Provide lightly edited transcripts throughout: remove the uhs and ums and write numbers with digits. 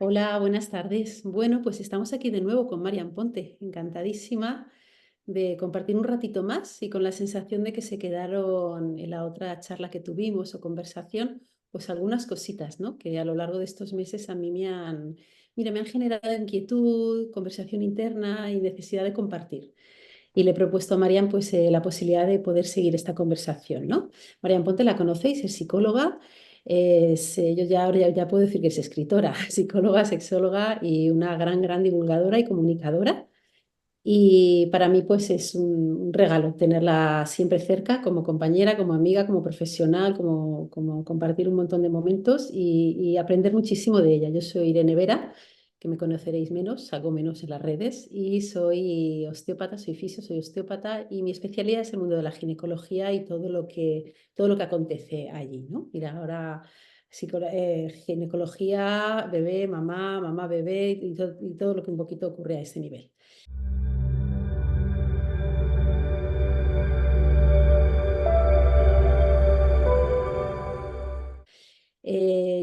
Hola, buenas tardes. Bueno, pues estamos aquí de nuevo con Marian Ponte, encantadísima de compartir un ratito más y con la sensación de que se quedaron en la otra charla que tuvimos o conversación, pues algunas cositas, ¿no? Que a lo largo de estos meses a mí mira, me han generado inquietud, conversación interna y necesidad de compartir. Y le he propuesto a Marian pues la posibilidad de poder seguir esta conversación, ¿no? Marian Ponte la conocéis, es psicóloga, yo ya puedo decir que es escritora, psicóloga, sexóloga y una gran divulgadora y comunicadora. Y para mí pues es un regalo tenerla siempre cerca como compañera, como amiga, como profesional, como compartir un montón de momentos y aprender muchísimo de ella. Yo soy Irene Vera, que me conoceréis menos, algo menos en las redes, y soy osteópata, soy fisio, soy osteópata y mi especialidad es el mundo de la ginecología y todo lo que acontece allí, ¿no? Mira, ahora ginecología, bebé, mamá, bebé y todo lo que un poquito ocurre a ese nivel.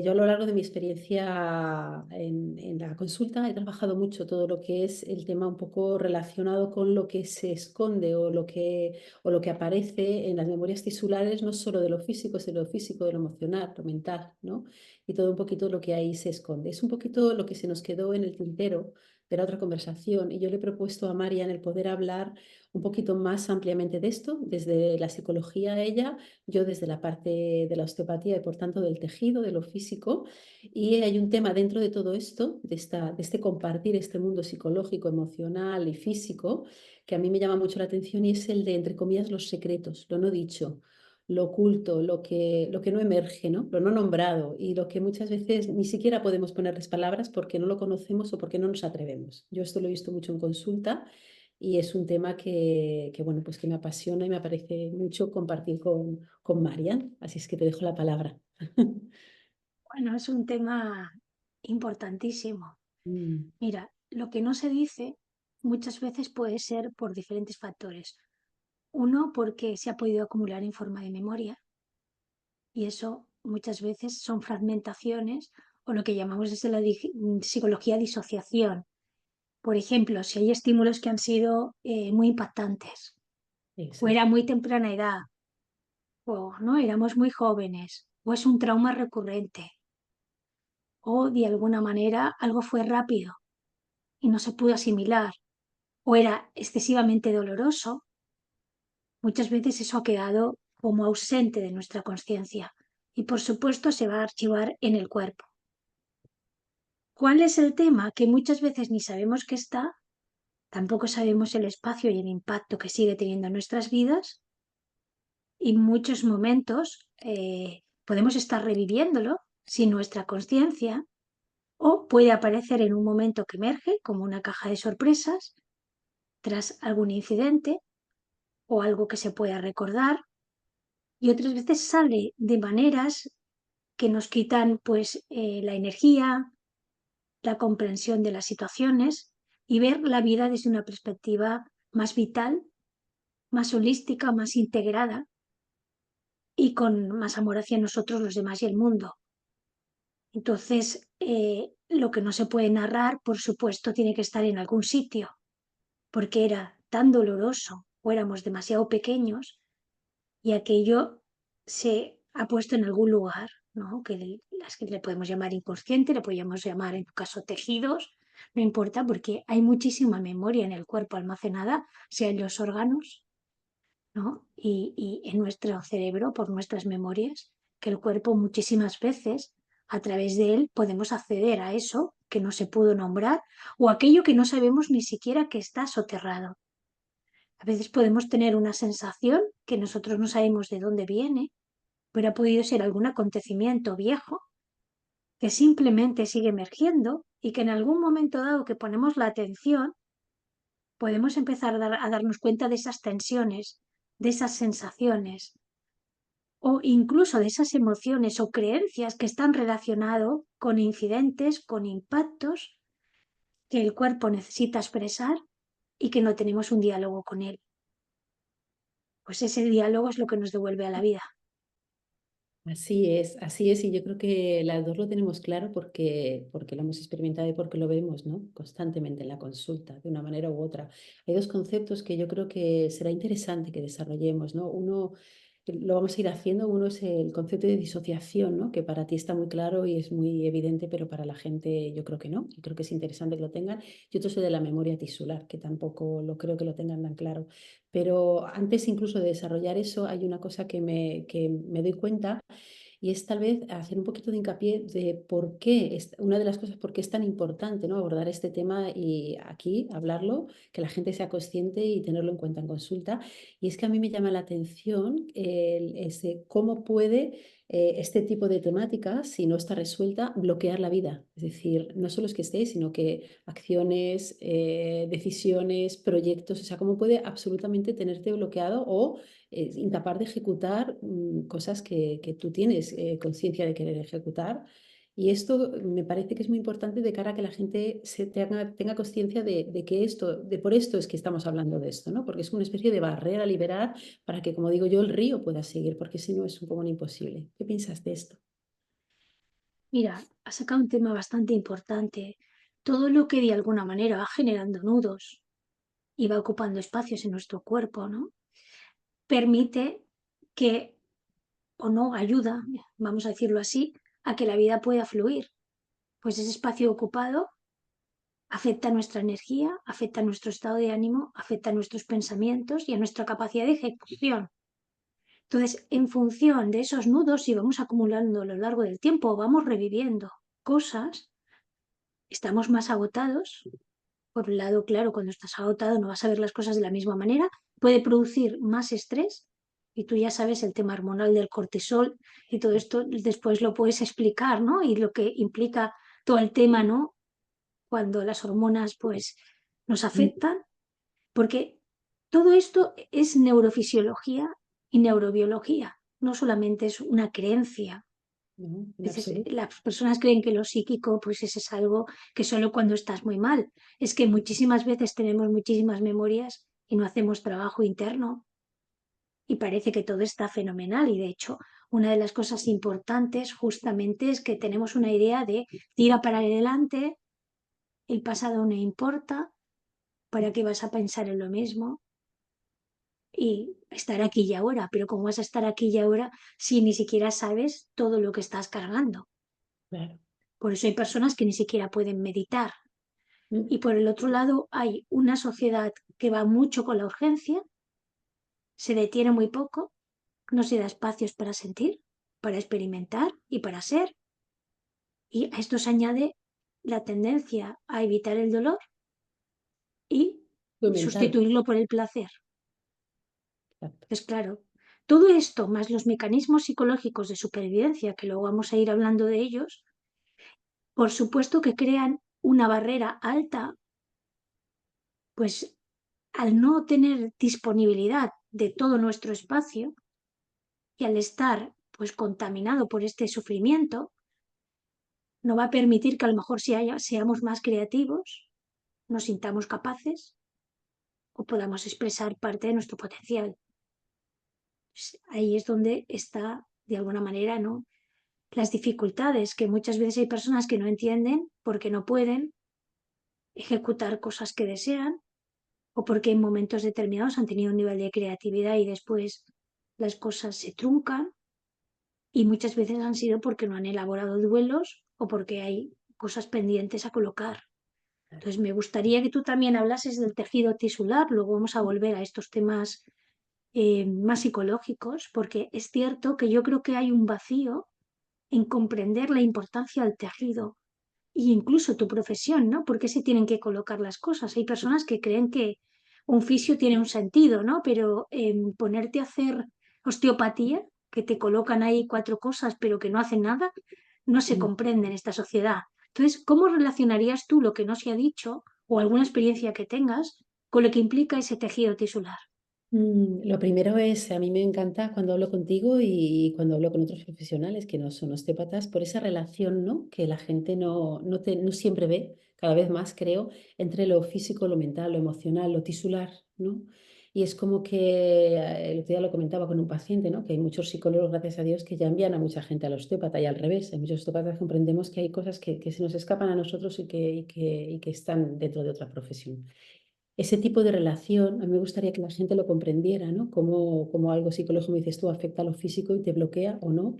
Yo a lo largo de mi experiencia en la consulta he trabajado mucho todo lo que es el tema un poco relacionado con lo que se esconde o lo que aparece en las memorias tisulares, no solo de lo físico, sino de lo físico, de lo emocional, lo mental, ¿no? Y todo un poquito lo que ahí se esconde. Es un poquito lo que se nos quedó en el tintero de la otra conversación y yo le he propuesto a Marian el poder hablar un poquito más ampliamente de esto, desde la psicología a ella, yo desde la parte de la osteopatía y por tanto del tejido, de lo físico. Y hay un tema dentro de todo esto, de este compartir este mundo psicológico, emocional y físico, que a mí me llama mucho la atención y es el de, entre comillas, los secretos, lo no dicho, lo oculto, lo que no emerge, ¿no? Lo no nombrado y lo que muchas veces ni siquiera podemos ponerles palabras porque no lo conocemos o porque no nos atrevemos. Yo esto lo he visto mucho en consulta y es un tema bueno, pues que me apasiona y me parece mucho compartir con Marian. Así es que te dejo la palabra. Bueno, es un tema importantísimo. Mm, Mira, lo que no se dice muchas veces puede ser por diferentes factores. Uno, porque se ha podido acumular en forma de memoria y eso muchas veces son fragmentaciones o lo que llamamos desde la psicología disociación. Por ejemplo, si hay estímulos que han sido muy impactantes o era exacto. muy temprana edad o no éramos muy jóvenes o es un trauma recurrente o de alguna manera algo fue rápido y no se pudo asimilar o era excesivamente doloroso, muchas veces eso ha quedado como ausente de nuestra conciencia y por supuesto se va a archivar en el cuerpo. ¿Cuál es el tema? Que muchas veces ni sabemos que está, tampoco sabemos el espacio y el impacto que sigue teniendo en nuestras vidas y en muchos momentos podemos estar reviviéndolo sin nuestra conciencia o puede aparecer en un momento que emerge como una caja de sorpresas tras algún incidente o algo que se pueda recordar y otras veces sale de maneras que nos quitan pues la energía, la comprensión de las situaciones y ver la vida desde una perspectiva más vital, más holística, más integrada y con más amor hacia nosotros, los demás y el mundo. Entonces, lo que no se puede narrar, por supuesto, tiene que estar en algún sitio, porque era tan doloroso o éramos demasiado pequeños y aquello se ha puesto en algún lugar, ¿no? Las que le podemos llamar inconsciente, le podemos llamar en tu caso tejidos, no importa porque hay muchísima memoria en el cuerpo almacenada, sea en los órganos, ¿no? Y en nuestro cerebro por nuestras memorias, que el cuerpo muchísimas veces a través de él podemos acceder a eso que no se pudo nombrar o aquello que no sabemos ni siquiera que está soterrado. A veces podemos tener una sensación que nosotros no sabemos de dónde viene, pero ha podido ser algún acontecimiento viejo que simplemente sigue emergiendo y que en algún momento dado que ponemos la atención, podemos empezar a darnos cuenta de esas tensiones, de esas sensaciones o incluso de esas emociones o creencias que están relacionadas con incidentes, con impactos que el cuerpo necesita expresar y que no tenemos un diálogo con él. Pues ese diálogo es lo que nos devuelve a la vida. así es, y yo creo que las dos lo tenemos claro porque lo hemos experimentado y porque lo vemos, ¿no? Constantemente en la consulta, de una manera u otra. Hay dos conceptos que yo creo que será interesante que desarrollemos, ¿no? Uno, lo vamos a ir haciendo, uno es el concepto de disociación, ¿no? Que para ti está muy claro y es muy evidente, pero para la gente yo creo que no, y creo que es interesante que lo tengan. Y otro es el de la memoria tisular, que tampoco lo creo que lo tengan tan claro. Pero antes incluso de desarrollar eso, hay una cosa que me doy cuenta y es tal vez hacer un poquito de hincapié de por qué, una de las cosas, por qué es tan importante, ¿no? Abordar este tema y aquí hablarlo, que la gente sea consciente y tenerlo en cuenta en consulta. Y es que a mí me llama la atención cómo puede este tipo de temática, si no está resuelta, bloquear la vida. Es decir, no solo es que esté, sino que acciones, decisiones, proyectos, o sea, cómo puede absolutamente tenerte bloqueado o incapaz de ejecutar cosas que tú tienes conciencia de querer ejecutar. Y esto me parece que es muy importante de cara a que la gente tenga conciencia de que esto, de por esto es que estamos hablando de esto, ¿no? Porque es una especie de barrera a liberar para que, como digo yo, el río pueda seguir, porque si no es un poco imposible. ¿Qué piensas de esto? Mira, has sacado un tema bastante importante. Todo lo que de alguna manera va generando nudos y va ocupando espacios en nuestro cuerpo, ¿no? Permite que, o no ayuda, vamos a decirlo así, a que la vida pueda fluir. Pues ese espacio ocupado afecta a nuestra energía, afecta a nuestro estado de ánimo, afecta a nuestros pensamientos y a nuestra capacidad de ejecución. Entonces, en función de esos nudos, si vamos acumulando a lo largo del tiempo, vamos reviviendo cosas, estamos más agotados. Por un lado, claro, cuando estás agotado no vas a ver las cosas de la misma manera, puede producir más estrés y tú ya sabes el tema hormonal del cortisol y todo esto después lo puedes explicar, ¿no? Y lo que implica todo el tema, ¿no? Cuando las hormonas pues nos Mm, afectan, porque todo esto es neurofisiología y neurobiología, no solamente es una creencia. no, en Dices, absoluto. las personas creen que lo psíquico pues es algo que solo cuando estás muy mal. Es que muchísimas veces tenemos muchísimas memorias y no hacemos trabajo interno y parece que todo está fenomenal y de hecho una de las cosas importantes justamente es que tenemos una idea de tira para adelante, el pasado no importa, ¿para qué vas a pensar en lo mismo? Y estar aquí y ahora, pero ¿cómo vas a estar aquí y ahora si ni siquiera sabes todo lo que estás cargando? Claro. Por eso hay personas que ni siquiera pueden meditar. Mm, Y por el otro lado hay una sociedad que va mucho con la urgencia, se detiene muy poco, no se da espacios para sentir, para experimentar y para ser. Y a esto se añade la tendencia a evitar el dolor y Muy mental. sustituirlo por el placer. Exacto. Pues claro, todo esto más los mecanismos psicológicos de supervivencia, que luego vamos a ir hablando de ellos, por supuesto que crean una barrera alta, pues al no tener disponibilidad de todo nuestro espacio y al estar pues contaminado por este sufrimiento, no va a permitir que a lo mejor seamos más creativos, nos sintamos capaces o podamos expresar parte de nuestro potencial. Pues ahí es donde está, de alguna manera, ¿no? Las dificultades, que muchas veces hay personas que no entienden porque no pueden ejecutar cosas que desean o porque en momentos determinados han tenido un nivel de creatividad y después las cosas se truncan y muchas veces han sido porque no han elaborado duelos o porque hay cosas pendientes a colocar. Entonces, me gustaría que tú también hablases del tejido tisular, luego vamos a volver a estos temas más psicológicos, porque es cierto que yo creo que hay un vacío en comprender la importancia del tejido e incluso tu profesión, ¿no? ¿Por qué se tienen que colocar las cosas? Hay personas que creen que un fisio tiene un sentido, ¿no? Pero ponerte a hacer osteopatía, que te colocan ahí cuatro cosas pero que no hacen nada, no se Mm. comprende en esta sociedad. Entonces, ¿cómo relacionarías tú lo que no se ha dicho o alguna experiencia que tengas con lo que implica ese tejido tisular? Lo primero es, a mí me encanta cuando hablo contigo y cuando hablo con otros profesionales que no son osteópatas, por esa relación, ¿no? Que la gente no siempre ve, cada vez más creo, entre lo físico, lo mental, lo emocional, lo tisular, ¿no? Y es como que el otro día lo comentaba con un paciente, ¿no? Que hay muchos psicólogos, gracias a Dios, que ya envían a mucha gente al osteópata y al revés. Hay muchos osteópatas que comprendemos que hay cosas que se nos escapan a nosotros y que están dentro de otra profesión. Ese tipo de relación, a mí me gustaría que la gente lo comprendiera, ¿no? Como algo psicológico, como dices tú, afecta a lo físico y te bloquea o no.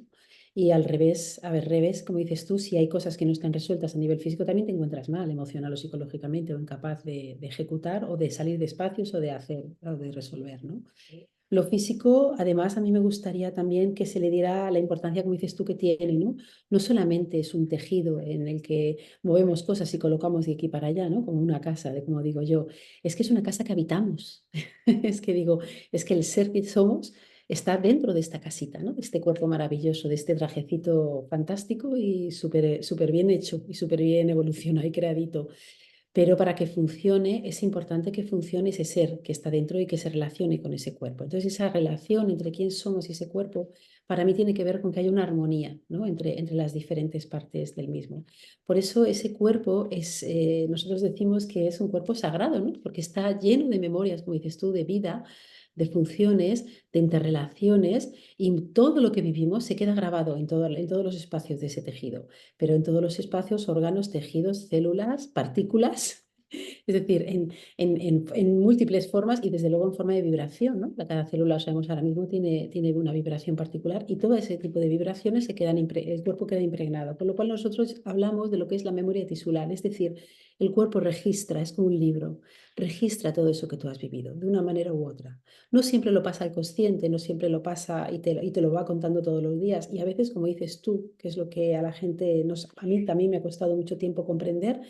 Y al revés, a ver, revés, como dices tú, si hay cosas que no están resueltas a nivel físico, también te encuentras mal, emocional o psicológicamente, o incapaz de ejecutar o de salir de espacios o de hacer o de resolver, ¿no? Lo físico, además, a mí me gustaría también que se le diera la importancia, como dices tú, que tiene, ¿no? No solamente es un tejido en el que movemos cosas y colocamos de aquí para allá, ¿no? Como una casa, de como digo yo, es que es una casa que habitamos. Es que digo, es que el ser que somos está dentro de esta casita, ¿no? De este cuerpo maravilloso, de este trajecito fantástico y súper súper bien hecho y súper bien evolucionado y creadito. Pero para que funcione es importante que funcione ese ser que está dentro y que se relacione con ese cuerpo. Entonces esa relación entre quién somos y ese cuerpo para mí tiene que ver con que haya una armonía, ¿no? entre las diferentes partes del mismo. Por eso ese cuerpo es, nosotros decimos que es un cuerpo sagrado, ¿no? Porque está lleno de memorias, como dices tú, de vida, de funciones, de interrelaciones y todo lo que vivimos se queda grabado en todos los espacios de ese tejido, pero en todos los espacios, órganos, tejidos, células, partículas, es decir, en múltiples formas y desde luego en forma de vibración, ¿no? Cada célula, sabemos ahora mismo, tiene una vibración particular y todo ese tipo de vibraciones el cuerpo queda impregnado, con lo cual nosotros hablamos de lo que es la memoria tisular, es decir, el cuerpo registra, es como un libro, registra todo eso que tú has vivido de una manera u otra. No siempre lo pasa al consciente, no siempre lo pasa y te lo va contando todos los días. Y a veces, como dices tú, que es lo que a la gente, a mí también me ha costado mucho tiempo comprender,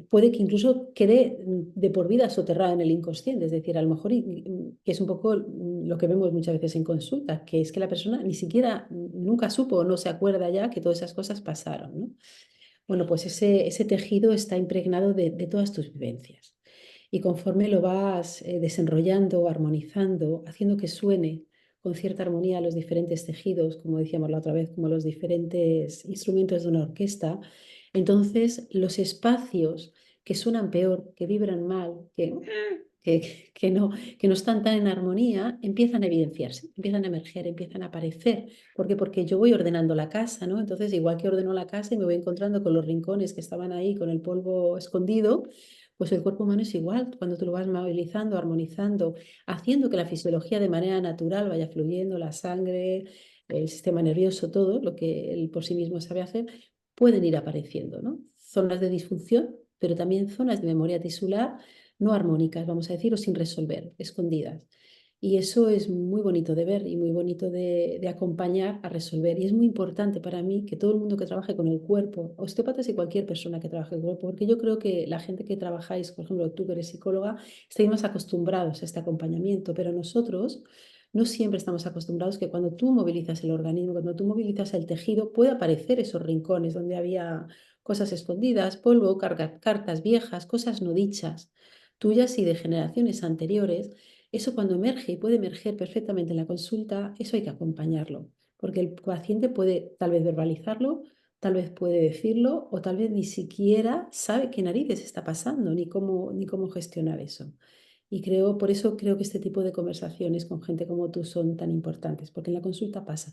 puede que incluso quede de por vida soterrado en el inconsciente. Es decir, a lo mejor, que es un poco lo que vemos muchas veces en consulta, que es que la persona ni siquiera nunca supo o no se acuerda ya que todas esas cosas pasaron, ¿no? Bueno, pues ese tejido está impregnado de todas tus vivencias. Y conforme lo vas desenrollando, armonizando, haciendo que suene con cierta armonía los diferentes tejidos, como decíamos la otra vez, como los diferentes instrumentos de una orquesta, entonces los espacios que suenan peor, que vibran mal, que no están tan en armonía, empiezan a evidenciarse, empiezan a emerger, empiezan a aparecer. ¿Por qué? Porque yo voy ordenando la casa, ¿no? Entonces, igual que ordeno la casa y me voy encontrando con los rincones que estaban ahí, con el polvo escondido, pues el cuerpo humano es igual. Cuando tú lo vas movilizando, armonizando, haciendo que la fisiología de manera natural vaya fluyendo, la sangre, el sistema nervioso, todo lo que él por sí mismo sabe hacer, pueden ir apareciendo, ¿no? Zonas de disfunción, pero también zonas de memoria tisular no armónicas, vamos a decir, o sin resolver, escondidas. Y eso es muy bonito de ver y muy bonito de acompañar a resolver. Y es muy importante para mí que todo el mundo que trabaje con el cuerpo, osteópatas y cualquier persona que trabaje con el cuerpo, porque yo creo que la gente que trabajáis, por ejemplo, tú que eres psicóloga, estáis más acostumbrados a este acompañamiento, pero nosotros no siempre estamos acostumbrados que cuando tú movilizas el organismo, cuando tú movilizas el tejido, puede aparecer esos rincones donde había cosas escondidas, polvo, cartas viejas, cosas no dichas, tuyas y de generaciones anteriores. Eso cuando emerge y puede emerger perfectamente en la consulta, eso hay que acompañarlo, porque el paciente puede tal vez verbalizarlo, tal vez puede decirlo o tal vez ni siquiera sabe qué narices está pasando ni cómo gestionar eso. Y por eso creo que este tipo de conversaciones con gente como tú son tan importantes, porque en la consulta pasa.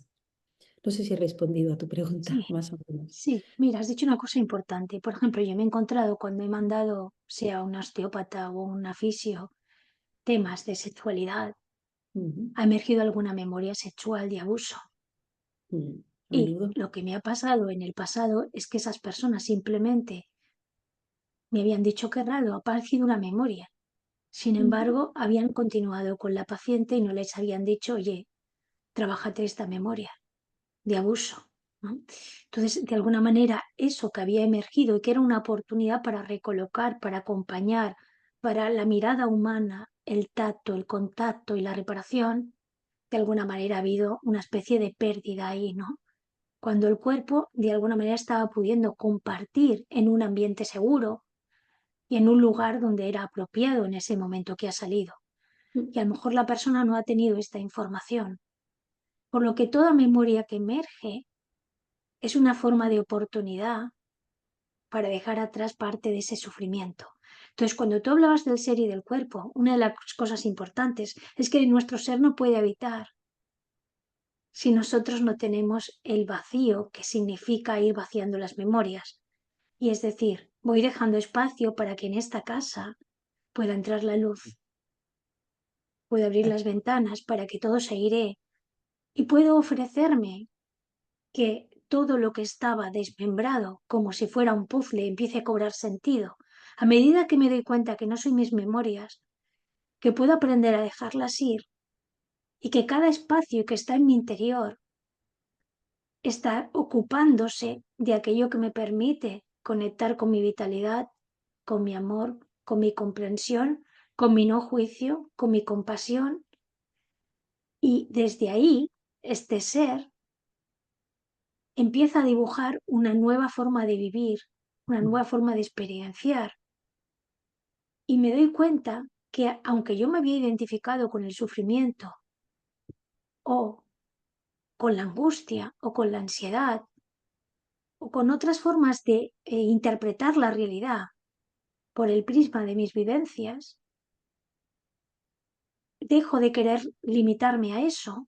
No sé si he respondido a tu Sí, pregunta, más o menos. sí, mira, has dicho una cosa importante. Por ejemplo, yo me he encontrado cuando he mandado, sea un osteópata o un fisio, temas de sexualidad, Ujú, ha emergido alguna memoria sexual de abuso. A Y menudo. lo que me ha pasado en el pasado es que esas personas simplemente me habían dicho que raro, ha aparecido una memoria. Sin Ujú, embargo, habían continuado con la paciente y no les habían dicho, oye, trabájate esta memoria de abuso, ¿no? Entonces, de alguna manera, eso que había emergido y que era una oportunidad para recolocar, para acompañar, para la mirada humana, el tacto, el contacto y la reparación, de alguna manera ha habido una especie de pérdida ahí, ¿no? Cuando el cuerpo de alguna manera estaba pudiendo compartir en un ambiente seguro y en un lugar donde era apropiado en ese momento que ha salido. ujú, Y a lo mejor la persona no ha tenido esta información, por lo que toda memoria que emerge es una forma de oportunidad para dejar atrás parte de ese sufrimiento. Entonces, cuando tú hablabas del ser y del cuerpo, una de las cosas importantes es que nuestro ser no puede habitar si nosotros no tenemos el vacío que significa ir vaciando las memorias. Y es decir, voy dejando espacio para que en esta casa pueda entrar la luz, pueda abrir las ventanas para que todo se airee y puedo ofrecerme que todo lo que estaba desmembrado, como si fuera un puzzle, empiece a cobrar sentido. A medida que me doy cuenta que no soy mis memorias, que puedo aprender a dejarlas ir y que cada espacio que está en mi interior está ocupándose de aquello que me permite conectar con mi vitalidad, con mi amor, con mi comprensión, con mi no juicio, con mi compasión. Y desde ahí, este ser empieza a dibujar una nueva forma de vivir, una nueva forma de experienciar. Y me doy cuenta que aunque yo me había identificado con el sufrimiento o con la angustia o con la ansiedad o con otras formas de interpretar la realidad por el prisma de mis vivencias, dejo de querer limitarme a eso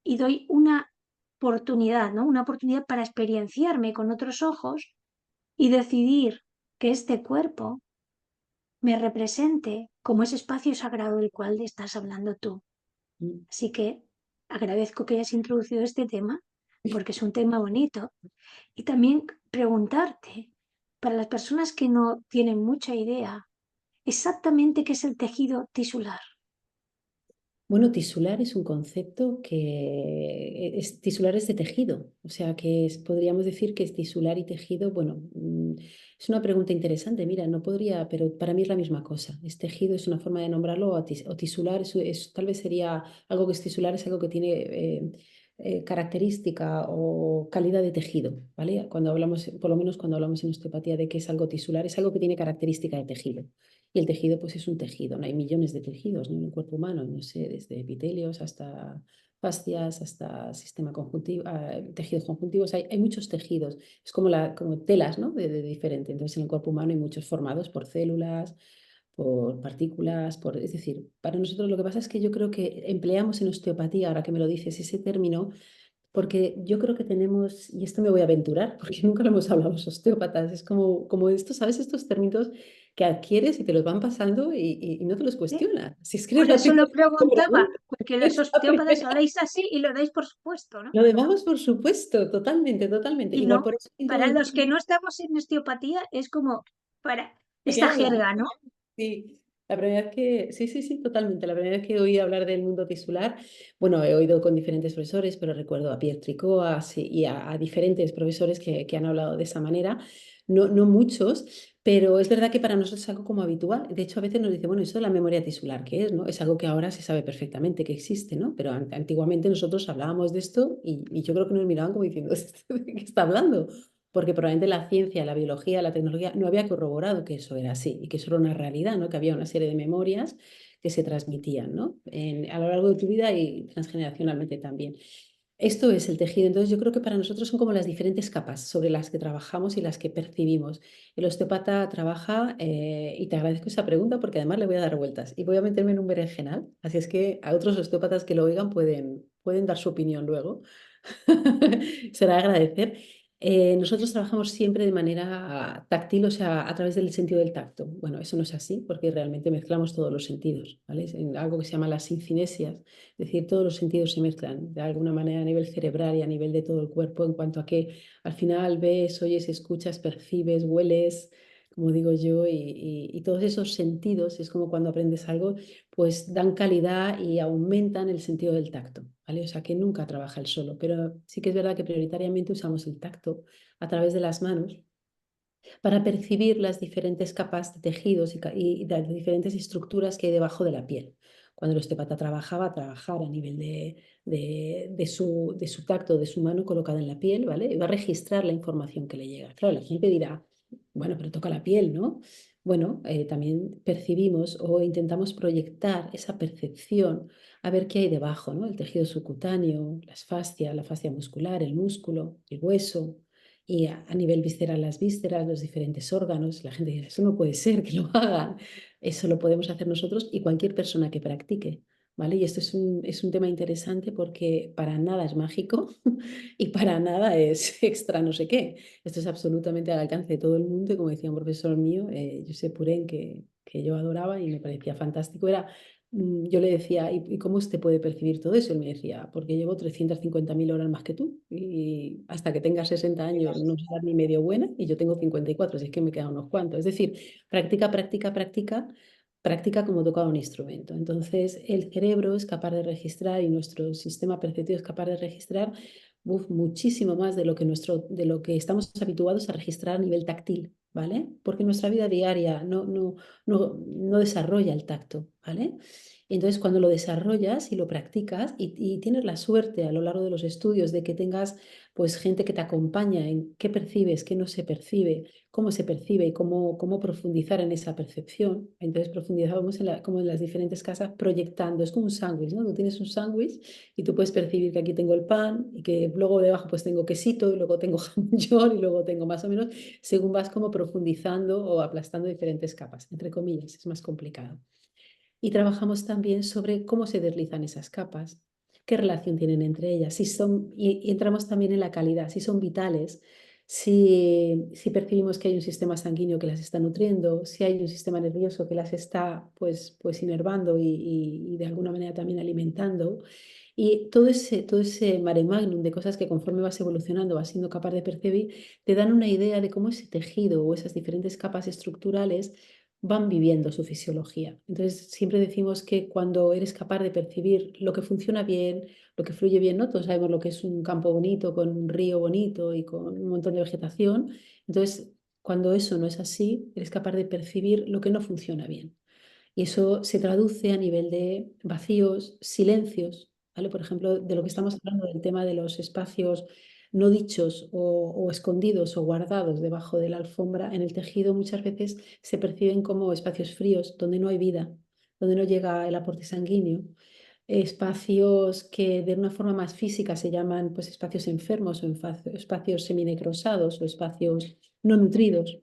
y doy una oportunidad, ¿no? Una oportunidad para experienciarme con otros ojos y decidir que este cuerpo me represente como ese espacio sagrado del cual estás hablando tú. Mm. Así que agradezco que hayas introducido este tema porque es un tema bonito. Y también preguntarte, para las personas que no tienen mucha idea, exactamente qué es el tejido tisular. Bueno, tisular es un concepto que tisular es de tejido, o sea que podríamos decir que es tisular y tejido. Bueno, es una pregunta interesante. Mira, no podría, pero para mí es la misma cosa. Es tejido, es una forma de nombrarlo, o tisular tal vez sería algo que es tisular, es algo que tiene característica o calidad de tejido, ¿vale? Cuando hablamos, por lo menos cuando hablamos en osteopatía de que es algo tisular, es algo que tiene característica de tejido. Y el tejido, pues es un tejido, no hay millones de tejidos, ¿no? En el cuerpo humano, no sé, desde epitelios hasta fascias, hasta sistema conjuntivo, tejidos conjuntivos, hay muchos tejidos, es como, como telas, ¿no? De diferente. Entonces, en el cuerpo humano hay muchos formados por células, por partículas, es decir, para nosotros lo que pasa es que yo creo que empleamos en osteopatía, ahora que me lo dices, ese término porque yo creo que tenemos, y esto me voy a aventurar, porque nunca lo hemos hablado los osteópatas, es como esto, ¿sabes? Estos términos que adquieres y te los van pasando y no te los ¿Sí? cuestionas. Si es que Por eres la eso lo primera que me preguntaba, pregunta, porque los es la osteópatas lo primera. dais así y lo dais por supuesto, ¿no? Lo dejamos por supuesto, totalmente, totalmente. Y Igual no, por eso para los que introducimos, no estamos en osteopatía es como para ¿de qué esta hablan? jerga, ¿no? Sí, la primera vez que, sí, sí, sí, totalmente. La primera vez que oí hablar del mundo tisular, bueno, he oído con diferentes profesores, pero recuerdo a Pierre Tricot y a diferentes profesores que han hablado de esa manera. No, no muchos, pero es verdad que para nosotros es algo como habitual. De hecho, a veces nos dice, bueno, eso de la memoria tisular, ¿qué es? ¿No? Es algo que ahora se sabe perfectamente que existe, ¿no? Pero antiguamente nosotros hablábamos de esto y yo creo que nos miraban como diciendo, ¿de qué está hablando? Porque probablemente la ciencia, la biología, la tecnología no había corroborado que eso era así y que eso era una realidad, ¿no? Que había una serie de memorias que se transmitían, ¿no? A lo largo de tu vida y transgeneracionalmente también. Esto es el tejido. Entonces, yo creo que para nosotros son como las diferentes capas sobre las que trabajamos y las que percibimos. El osteópata trabaja, y te agradezco esa pregunta porque además le voy a dar vueltas y voy a meterme en un berenjenal. Así es que a otros osteópatas que lo oigan pueden dar su opinión luego. Será agradecer. Nosotros trabajamos siempre de manera táctil, o sea, a través del sentido del tacto. Bueno, eso no es así porque realmente mezclamos todos los sentidos, ¿vale? En algo que se llama las sincinesias, es decir, todos los sentidos se mezclan de alguna manera a nivel cerebral y a nivel de todo el cuerpo en cuanto a que al final ves, oyes, escuchas, percibes, hueles, como digo yo, y todos esos sentidos, es como cuando aprendes algo, pues dan calidad y aumentan el sentido del tacto, ¿vale? O sea que nunca trabaja el solo, pero sí que es verdad que prioritariamente usamos el tacto a través de las manos para percibir las diferentes capas de tejidos y las diferentes estructuras que hay debajo de la piel. Cuando el osteopata trabajaba, a trabajar a nivel de su tacto, de su mano colocada en la piel, ¿vale? Y va a registrar la información que le llega. Claro, la gente dirá, bueno, pero toca la piel, ¿no? Bueno, también percibimos o intentamos proyectar esa percepción a ver qué hay debajo, ¿no? El tejido subcutáneo, las fascias, la fascia muscular, el músculo, el hueso, y a nivel visceral las vísceras, los diferentes órganos. La gente dice, eso no puede ser que lo hagan. Eso lo podemos hacer nosotros y cualquier persona que practique. ¿Vale? Y esto es un tema interesante porque para nada es mágico y para nada es extra no sé qué. Esto es absolutamente al alcance de todo el mundo y como decía un profesor mío, Josep Purén, que yo adoraba y me parecía fantástico, yo le decía, ¿y cómo usted puede percibir todo eso? Él me decía, porque llevo 350.000 horas más que tú y hasta que tengas 60 años no serás ni medio buena y yo tengo 54, así es que me quedan unos cuantos. Es decir, práctica, práctica, práctica, práctica como tocar un instrumento. Entonces, el cerebro es capaz de registrar y nuestro sistema perceptivo es capaz de registrar muchísimo más de lo que estamos habituados a registrar a nivel táctil, ¿vale? Porque nuestra vida diaria no desarrolla el tacto, ¿vale? Y entonces cuando lo desarrollas y lo practicas y tienes la suerte a lo largo de los estudios de que tengas pues gente que te acompaña en qué percibes, qué no se percibe, cómo se percibe y cómo profundizar en esa percepción. Entonces profundizamos como en las diferentes casas proyectando, es como un sándwich, ¿no? Tú tienes un sándwich y tú puedes percibir que aquí tengo el pan y que luego debajo pues tengo quesito y luego tengo jamón york y luego tengo más o menos, según vas como profundizando o aplastando diferentes capas, entre comillas, es más complicado. Y trabajamos también sobre cómo se deslizan esas capas, qué relación tienen entre ellas, si son, y entramos también en la calidad, si son vitales, si percibimos que hay un sistema sanguíneo que las está nutriendo, si hay un sistema nervioso que las está pues inervando y de alguna manera también alimentando. Y todo ese mare magnum de cosas que conforme vas evolucionando vas siendo capaz de percibir, te dan una idea de cómo ese tejido o esas diferentes capas estructurales van viviendo su fisiología. Entonces, siempre decimos que cuando eres capaz de percibir lo que funciona bien, lo que fluye bien, ¿no? Todos sabemos lo que es un campo bonito, con un río bonito y con un montón de vegetación. Entonces, cuando eso no es así, eres capaz de percibir lo que no funciona bien. Y eso se traduce a nivel de vacíos, silencios, ¿vale? Por ejemplo, de lo que estamos hablando del tema de los espacios no dichos o escondidos o guardados debajo de la alfombra, en el tejido muchas veces se perciben como espacios fríos, donde no hay vida, donde no llega el aporte sanguíneo. Espacios que de una forma más física se llaman pues, espacios enfermos o espacios seminecrosados o espacios no nutridos.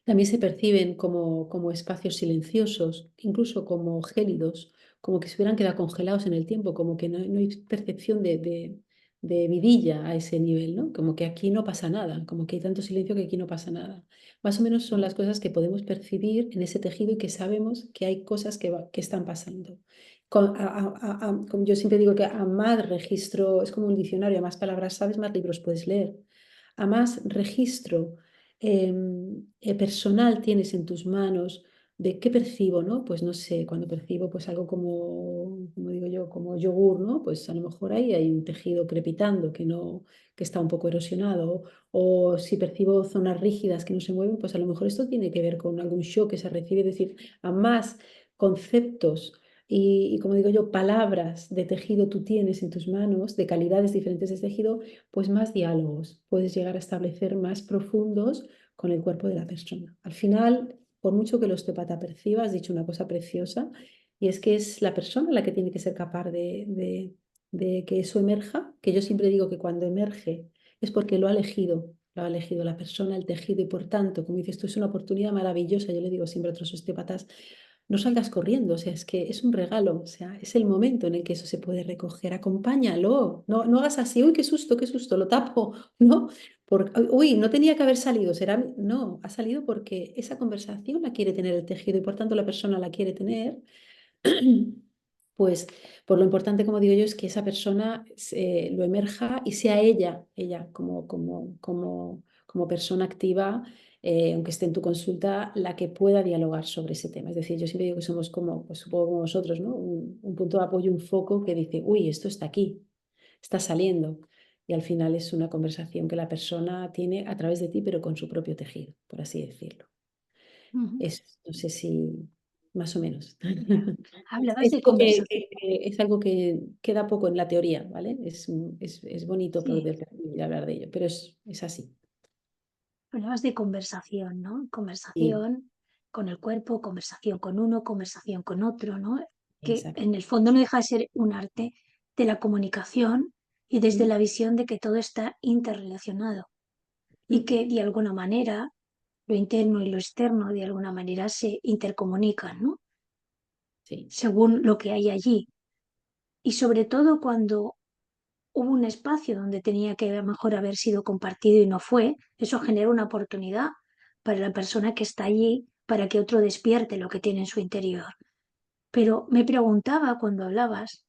También se perciben como espacios silenciosos, incluso como gélidos, como que se hubieran quedado congelados en el tiempo, como que no hay percepción de vidilla a ese nivel, ¿no? Como que aquí no pasa nada, como que hay tanto silencio que aquí no pasa nada. Más o menos son las cosas que podemos percibir en ese tejido y que sabemos que hay cosas que están pasando. Como yo siempre digo que a más registro, es como un diccionario, a más palabras sabes, más libros puedes leer. A más registro personal tienes en tus manos de qué percibo, ¿no? Pues no sé, cuando percibo pues algo como digo yo, como yogur, ¿no? Pues a lo mejor ahí hay un tejido crepitando que está un poco erosionado, o si percibo zonas rígidas que no se mueven, pues a lo mejor esto tiene que ver con algún shock que se recibe, es decir, a más conceptos y como digo yo, palabras de tejido tú tienes en tus manos, de calidades diferentes de tejido, pues más diálogos puedes llegar a establecer más profundos con el cuerpo de la persona. Al final, por mucho que el osteópata perciba, has dicho una cosa preciosa, y es que es la persona la que tiene que ser capaz de que eso emerja, que yo siempre digo que cuando emerge es porque lo ha elegido la persona, el tejido, y por tanto, como dices, esto es una oportunidad maravillosa, yo le digo siempre a otros osteópatas, no salgas corriendo, o sea, es que es un regalo, o sea, es el momento en el que eso se puede recoger, acompáñalo, no hagas así, uy, qué susto, lo tapo, ¿no? Uy, no tenía que haber salido, no, ha salido porque esa conversación la quiere tener el tejido y por tanto la persona la quiere tener, pues por lo importante, como digo yo, es que esa persona lo emerja y sea ella como persona activa, aunque esté en tu consulta, la que pueda dialogar sobre ese tema. Es decir, yo siempre digo que somos como, pues supongo como vosotros, ¿no? Un punto de apoyo, un foco que dice, uy, esto está aquí, está saliendo. Y al final es una conversación que la persona tiene a través de ti, pero con su propio tejido, por así decirlo. Ujú. No sé si más o menos. Ya. Hablabas Es de algo conversación. es algo que queda poco en la teoría, ¿vale? Es bonito Sí, poder hablar de ello, pero es así. hablabas de conversación, ¿no? Sí, Conversación con el cuerpo, conversación con uno, conversación con otro, ¿no? Que exacto. en el fondo no deja de ser un arte de la comunicación y desde Mm, la visión de que todo está interrelacionado. y que de alguna manera lo interno y lo externo de alguna manera se intercomunican, ¿no? Sí. Según lo que hay allí. Y sobre todo cuando hubo un espacio donde tenía que a lo mejor haber sido compartido y no fue, eso genera una oportunidad para la persona que está allí para que otro despierte lo que tiene en su interior. Pero me preguntaba cuando hablabas,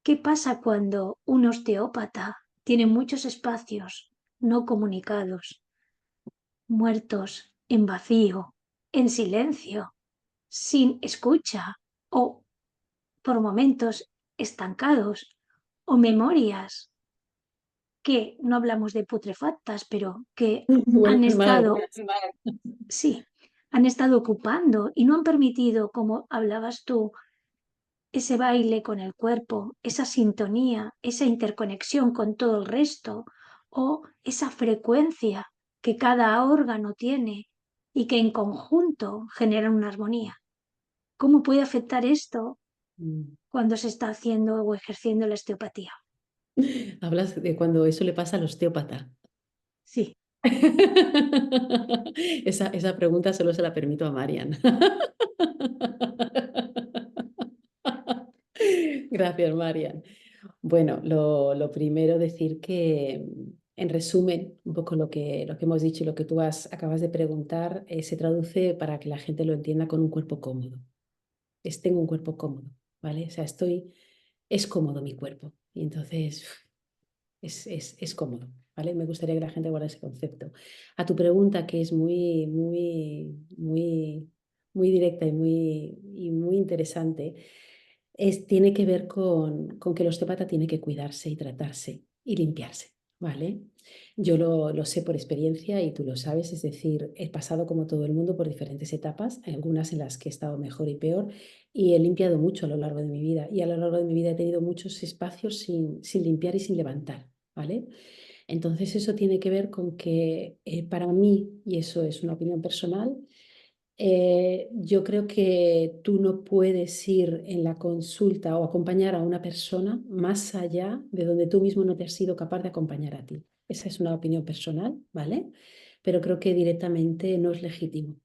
¿qué pasa cuando un osteópata tiene muchos espacios no comunicados, muertos, en vacío, en silencio, sin escucha o por momentos estancados o memorias que no hablamos de putrefactas, pero que han Vuelven mal. estado, sí, han estado ocupando y no han permitido, como hablabas tú, ese baile con el cuerpo, esa sintonía, esa interconexión con todo el resto o esa frecuencia que cada órgano tiene y que en conjunto generan una armonía. ¿Cómo puede afectar esto Mm. cuando se está haciendo o ejerciendo la osteopatía? Hablas de cuando eso le pasa al osteópata. Sí. Esa pregunta solo se la permito a Marian. Gracias, Marian. Bueno, lo primero decir que, en resumen, un poco lo que hemos dicho y lo que tú acabas de preguntar, se traduce para que la gente lo entienda con un cuerpo cómodo. Tengo un cuerpo cómodo, ¿vale? O sea, es cómodo mi cuerpo. Y entonces es cómodo, ¿vale? Me gustaría que la gente guarde ese concepto. A tu pregunta, que es muy, muy, muy, muy directa y muy interesante, tiene que ver con que el osteópata tiene que cuidarse y tratarse y limpiarse, ¿vale? Yo lo sé por experiencia y tú lo sabes, es decir, he pasado como todo el mundo por diferentes etapas, hay algunas en las que he estado mejor y peor, y he limpiado mucho a lo largo de mi vida, y a lo largo de mi vida he tenido muchos espacios sin limpiar y sin levantar, ¿vale? Entonces eso tiene que ver con que, para mí, y eso es una opinión personal, yo creo que tú no puedes ir en la consulta o acompañar a una persona más allá de donde tú mismo no te has sido capaz de acompañar a ti. Esa es una opinión personal, ¿vale? Pero creo que directamente no es legítimo,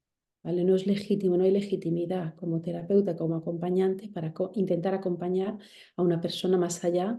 ¿vale? No es legítimo, no hay legitimidad como terapeuta, como acompañante para intentar acompañar a una persona más allá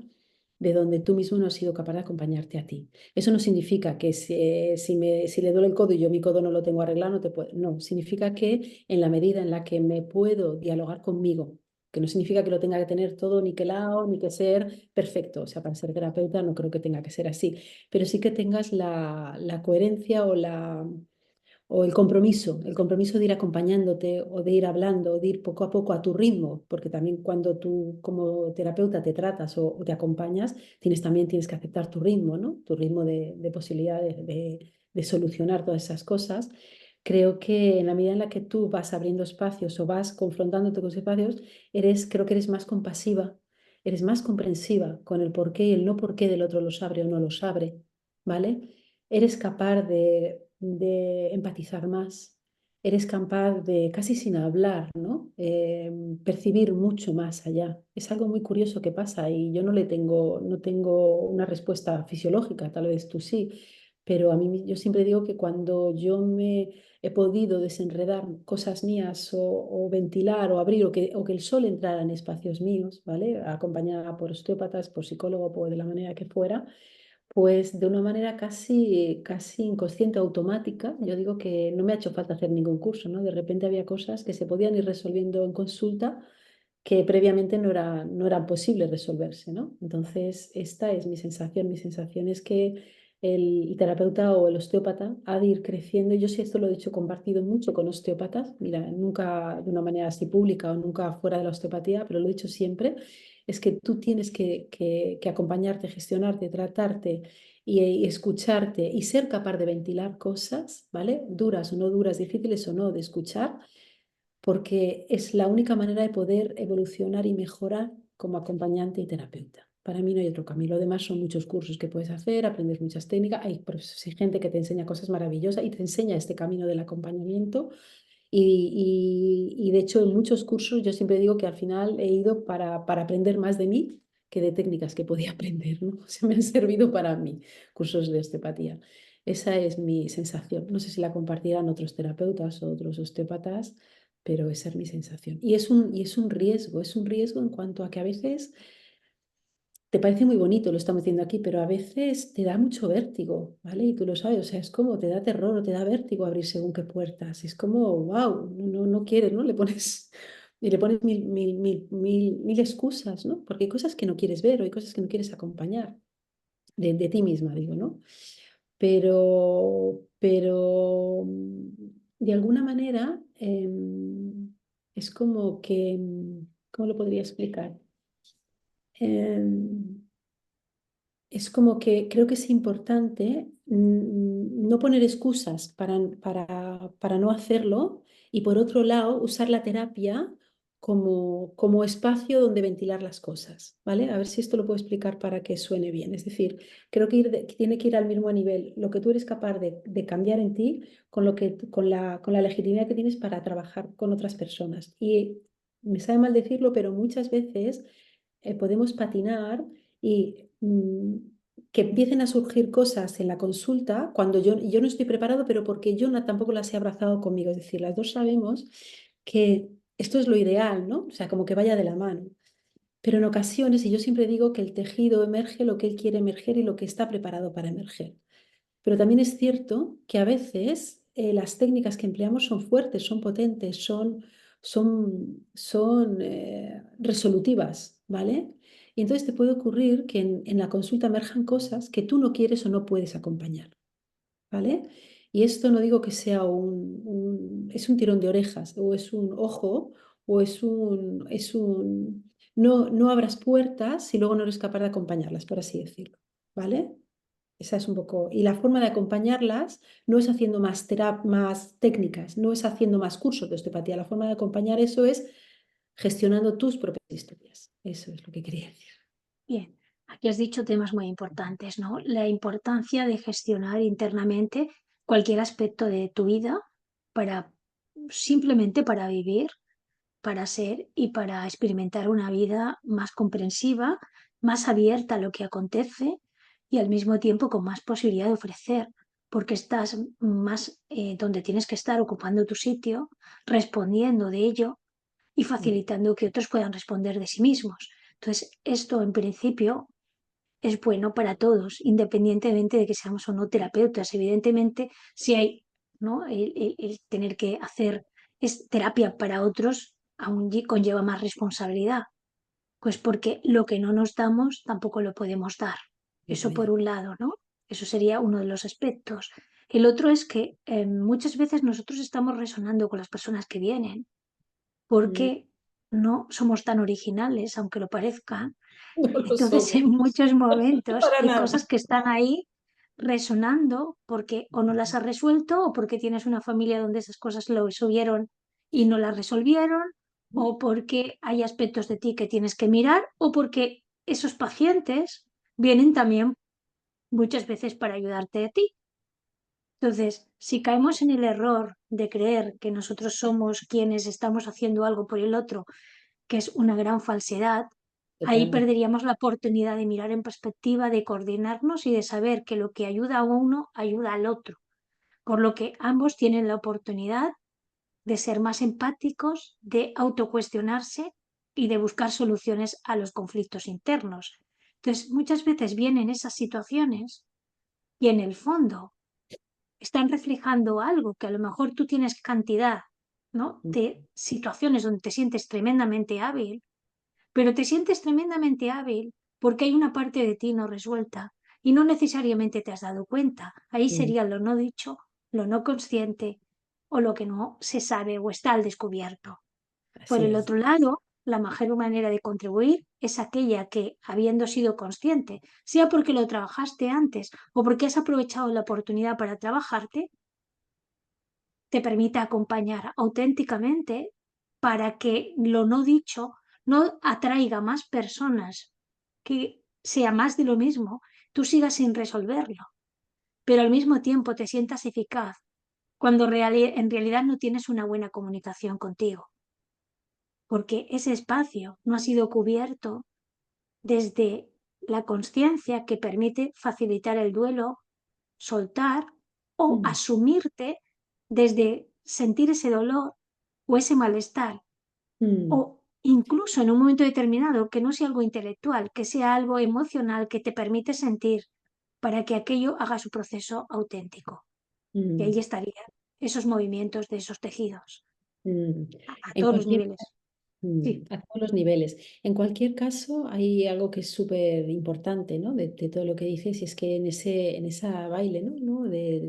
de donde tú mismo no has sido capaz de acompañarte a ti. Eso no significa que si le duele el codo y yo mi codo no lo tengo arreglado, no te puedo. No, significa que en la medida en la que me puedo dialogar conmigo, que no significa que lo tenga que tener todo niquelado, ni que ser perfecto. O sea, para ser terapeuta no creo que tenga que ser así, pero sí que tengas la coherencia o el compromiso de ir acompañándote o de ir hablando, o de ir poco a poco a tu ritmo, porque también cuando tú como terapeuta te tratas o te acompañas, tienes que aceptar tu ritmo, ¿no? Tu ritmo de posibilidad de solucionar todas esas cosas. Creo que en la medida en la que tú vas abriendo espacios o vas confrontándote con esos espacios, creo que eres más compasiva, eres más comprensiva con el porqué y el no porqué del otro los abre o no los abre, ¿vale? Eres capaz de empatizar más, eres capaz de, casi sin hablar, ¿no? Percibir mucho más allá. Es algo muy curioso que pasa y yo no tengo una respuesta fisiológica, tal vez tú sí, pero a mí yo siempre digo que cuando yo me he podido desenredar cosas mías o ventilar o abrir o que el sol entrara en espacios míos, ¿vale? Acompañada por osteópatas, por psicólogo, por de la manera que fuera, pues de una manera casi inconsciente, automática. Yo digo que no me ha hecho falta hacer ningún curso, ¿no? De repente había cosas que se podían ir resolviendo en consulta que previamente no eran posibles resolverse, ¿no? Entonces, esta es mi sensación. Mi sensación es que el terapeuta o el osteópata ha de ir creciendo. Yo sí esto lo he dicho compartido mucho con osteópatas, mira, nunca de una manera así pública o nunca fuera de la osteopatía, pero lo he dicho siempre, es que tú tienes que acompañarte, gestionarte, tratarte y escucharte y ser capaz de ventilar cosas, ¿vale? Duras o no duras, difíciles o no, de escuchar, porque es la única manera de poder evolucionar y mejorar como acompañante y terapeuta. Para mí no hay otro camino. Lo demás son muchos cursos que puedes hacer, aprendes muchas técnicas, hay gente que te enseña cosas maravillosas y te enseña este camino del acompañamiento. Y de hecho en muchos cursos yo siempre digo que al final he ido para aprender más de mí que de técnicas que podía aprender, ¿no? Se me han servido para mí cursos de osteopatía. Esa es mi sensación. No sé si la compartirán otros terapeutas o otros osteópatas, pero esa es mi sensación. Y es un riesgo en cuanto a que a veces te parece muy bonito, lo estamos diciendo aquí, pero a veces te da mucho vértigo, ¿vale? Y tú lo sabes, o sea, es como te da terror o te da vértigo abrir según qué puertas. Es como, wow, no quieres, ¿no? Le pones, y le pones mil excusas, ¿no? Porque hay cosas que no quieres ver o hay cosas que no quieres acompañar de ti misma, digo, ¿no? De alguna manera es como que, ¿cómo lo podría explicar? Em, es como que creo que es importante no poner excusas para no hacerlo y por otro lado usar la terapia como espacio donde ventilar las cosas, ¿vale? A ver si esto lo puedo explicar para que suene bien. Es decir, creo que tiene que ir al mismo nivel lo que tú eres capaz de cambiar en ti con, con la legitimidad que tienes para trabajar con otras personas. Y me sabe mal decirlo, pero muchas veces podemos patinar y que empiecen a surgir cosas en la consulta cuando yo no estoy preparado, pero porque yo tampoco las he abrazado conmigo. Es decir, las dos sabemos que esto es lo ideal, ¿no? O sea, como que vaya de la mano. Pero en ocasiones, y yo siempre digo que el tejido emerge lo que él quiere emerger y lo que está preparado para emerger. Pero también es cierto que a veces las técnicas que empleamos son fuertes, son potentes, son resolutivas, ¿vale? Y entonces te puede ocurrir que en la consulta emerjan cosas que tú no quieres o no puedes acompañar, ¿vale? Y esto no digo que sea es un tirón de orejas o es un ojo o no abras puertas si luego no eres capaz de acompañarlas, por así decirlo, ¿vale? Esa es un poco. Y la forma de acompañarlas no es haciendo más técnicas, no es haciendo más cursos de osteopatía. La forma de acompañar eso es gestionando tus propias historias. Eso es lo que quería decir. Bien, aquí has dicho temas muy importantes, ¿no? La importancia de gestionar internamente cualquier aspecto de tu vida para simplemente para vivir, para ser y para experimentar una vida más comprensiva, más abierta a lo que acontece y al mismo tiempo con más posibilidad de ofrecer, porque estás más donde tienes que estar ocupando tu sitio, respondiendo de ello y facilitando que otros puedan responder de sí mismos. Entonces, esto en principio es bueno para todos, independientemente de que seamos o no terapeutas. Evidentemente, si hay, ¿no? El tener que hacer es terapia para otros, aún conlleva más responsabilidad, pues porque lo que no nos damos tampoco lo podemos dar. Eso por Vaya. un lado, ¿no? Eso sería uno de los aspectos. El otro es que muchas veces nosotros estamos resonando con las personas que vienen Mm, porque no somos tan originales, aunque lo parezcan. No lo Entonces, somos. en muchos momentos Para hay nada. cosas que están ahí resonando porque o no las has resuelto o porque tienes una familia donde esas cosas lo resolvieron y no las resolvieron o porque hay aspectos de ti que tienes que mirar o porque esos pacientes vienen también muchas veces para ayudarte a ti. Entonces, si caemos en el error de creer que nosotros somos quienes estamos haciendo algo por el otro, que es una gran falsedad, ahí Totalmente. perderíamos la oportunidad de mirar en perspectiva, de coordinarnos y de saber que lo que ayuda a uno ayuda al otro. Por lo que ambos tienen la oportunidad de ser más empáticos, de autocuestionarse y de buscar soluciones a los conflictos internos. Entonces, muchas veces vienen esas situaciones y en el fondo están reflejando algo que a lo mejor tú tienes cantidad, ¿no? De situaciones donde te sientes tremendamente hábil, pero te sientes tremendamente hábil porque hay una parte de ti no resuelta y no necesariamente te has dado cuenta. Ahí Mm, sería lo no dicho, lo no consciente o lo que no se sabe o está al descubierto. Por Así el es. otro lado, la mejor manera de contribuir es aquella que, habiendo sido consciente, sea porque lo trabajaste antes o porque has aprovechado la oportunidad para trabajarte, te permite acompañar auténticamente para que lo no dicho no atraiga más personas, que sea más de lo mismo, tú sigas sin resolverlo, pero al mismo tiempo te sientas eficaz cuando en realidad no tienes una buena comunicación contigo, porque ese espacio no ha sido cubierto desde la conciencia que permite facilitar el duelo soltar o mm, asumirte desde sentir ese dolor o ese malestar, o mm, incluso en un momento determinado que no sea algo intelectual, que sea algo emocional que te permite sentir para que aquello haga su proceso auténtico. Y ahí mm, estarían esos movimientos de esos tejidos mm. a En todos los cualquier niveles. Sí, A todos los niveles. En cualquier caso, hay algo que es súper importante, ¿no? De todo lo que dices, y es que en esa baile, ¿no? ¿no? De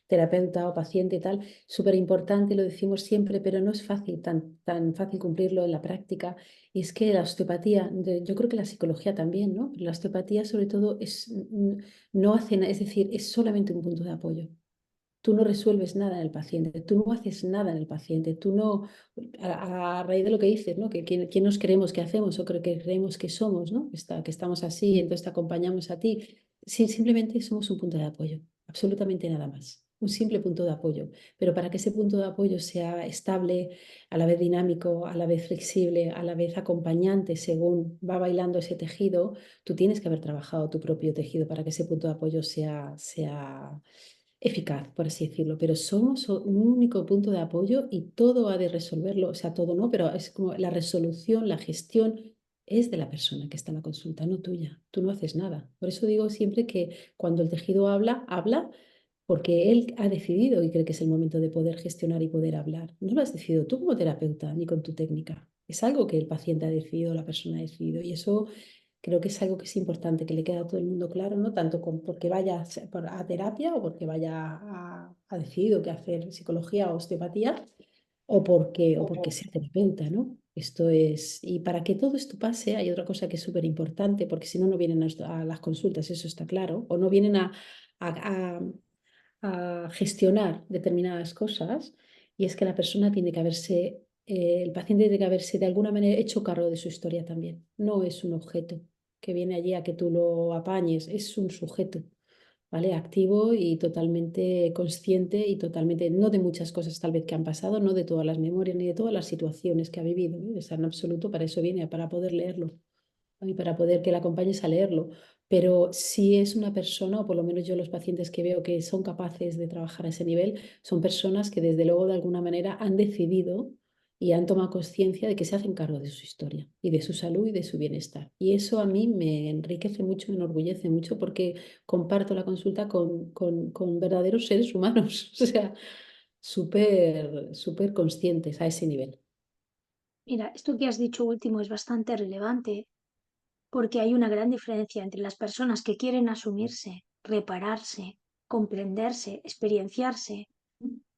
terapeuta o paciente y tal, súper importante, lo decimos siempre, pero no es fácil, tan fácil cumplirlo en la práctica. Y es que la osteopatía, yo creo que la psicología también, ¿no? Pero la osteopatía sobre todo no hace, es decir, es solamente un punto de apoyo. Tú no resuelves nada en el paciente, tú no haces nada en el paciente, tú no, a raíz de lo que dices, ¿no? Que quién nos creemos que hacemos o creo que creemos que somos, ¿no? Que estamos así, entonces te acompañamos a ti. Sí, simplemente somos un punto de apoyo, absolutamente nada más. Un simple punto de apoyo. Pero para que ese punto de apoyo sea estable, a la vez dinámico, a la vez flexible, a la vez acompañante según va bailando ese tejido, tú tienes que haber trabajado tu propio tejido para que ese punto de apoyo sea eficaz, por así decirlo, pero somos un único punto de apoyo y todo ha de resolverlo, o sea, todo no, pero es como la resolución, la gestión es de la persona que está en la consulta, no tuya. Tú no haces nada. Por eso digo siempre que cuando el tejido habla, habla porque él ha decidido y cree que es el momento de poder gestionar y poder hablar. No lo has decidido tú como terapeuta ni con tu técnica. Es algo que el paciente ha decidido, la persona ha decidido y eso creo que es algo que es importante, que le quede a todo el mundo claro, no tanto porque vaya a terapia o porque vaya ha decidido que hacer psicología o osteopatía o porque sea terapeuta, ¿no? Esto es, y para que todo esto pase, hay otra cosa que es súper importante, porque si no, no vienen a las consultas, eso está claro, o no vienen a, a gestionar determinadas cosas, y es que la persona tiene que haberse, el paciente tiene que haberse de alguna manera hecho cargo de su historia también. No es un objeto que viene allí a que tú lo apañes, es un sujeto, ¿vale? Activo y totalmente consciente y totalmente, no de muchas cosas tal vez que han pasado, no de todas las memorias ni de todas las situaciones que ha vivido, ¿eh? O sea, en absoluto, para eso viene, para poder leerlo y para poder que la acompañes a leerlo. Pero si es una persona, o por lo menos yo los pacientes que veo que son capaces de trabajar a ese nivel, son personas que desde luego de alguna manera han decidido y han tomado conciencia de que se hacen cargo de su historia y de su salud y de su bienestar. Y eso a mí me enriquece mucho, me enorgullece mucho porque comparto la consulta con verdaderos seres humanos, o sea, súper conscientes a ese nivel. mira, esto que has dicho último es bastante relevante porque hay una gran diferencia entre las personas que quieren asumirse, repararse, comprenderse, experienciarse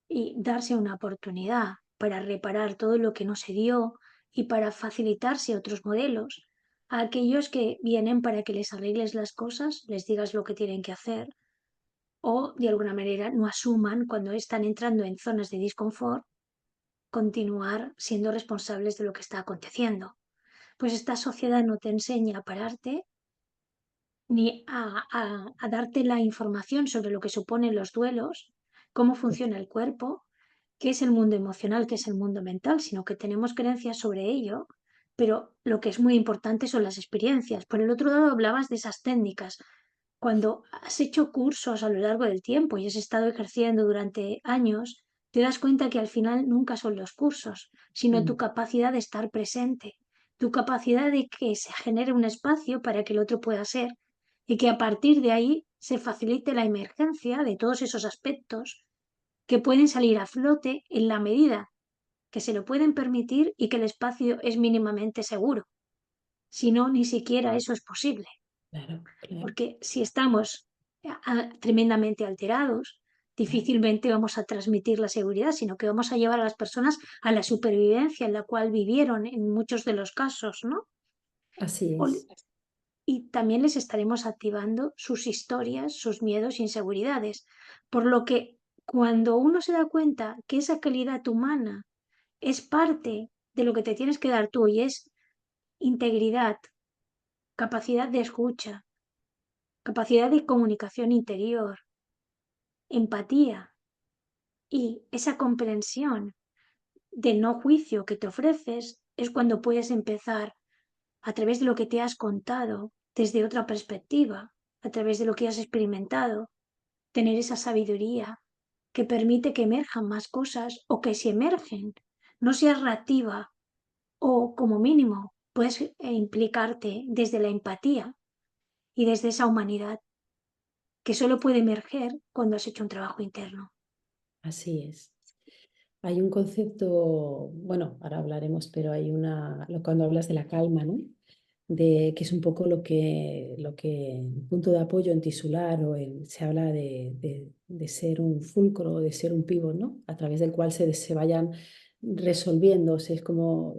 y darse una oportunidad para reparar todo lo que no se dio y para facilitarse otros modelos, a aquellos que vienen para que les arregles las cosas, les digas lo que tienen que hacer o de alguna manera no asuman cuando están entrando en zonas de disconfort, continuar siendo responsables de lo que está aconteciendo. Pues esta sociedad no te enseña a pararte ni a darte la información sobre lo que suponen los duelos, cómo funciona el cuerpo, qué es el mundo emocional, qué es el mundo mental, sino que tenemos creencias sobre ello, pero lo que es muy importante son las experiencias. Por el otro lado, hablabas de esas técnicas. Cuando has hecho cursos a lo largo del tiempo y has estado ejerciendo durante años, te das cuenta que al final nunca son los cursos, sino tu Mm, capacidad de estar presente, tu capacidad de que se genere un espacio para que el otro pueda ser y que a partir de ahí se facilite la emergencia de todos esos aspectos que pueden salir a flote en la medida que se lo pueden permitir y que el espacio es mínimamente seguro. Si no, ni siquiera eso es posible. claro, claro, Porque si estamos tremendamente alterados, claro. difícilmente vamos a transmitir la seguridad, sino que vamos a llevar a las personas a la supervivencia en la cual vivieron en muchos de los casos, ¿no? Así O es. y también les estaremos activando sus historias, sus miedos e inseguridades. Por lo que cuando uno se da cuenta que esa calidad humana es parte de lo que te tienes que dar tú y es integridad, capacidad de escucha, capacidad de comunicación interior, empatía y esa comprensión del no juicio que te ofreces, es cuando puedes empezar a través de lo que te has contado, desde otra perspectiva, a través de lo que has experimentado, tener esa sabiduría que permite que emerjan más cosas o que si emergen no seas reactiva o como mínimo puedes implicarte desde la empatía y desde esa humanidad que solo puede emerger cuando has hecho un trabajo interno. Así es. Hay un concepto, bueno, ahora hablaremos, pero hay cuando hablas de la calma, ¿no? De que es un poco lo que en punto de apoyo en tisular se habla de ser un fulcro, de ser un pívot, ¿no? A través del cual se vayan resolviendo, o sea, es como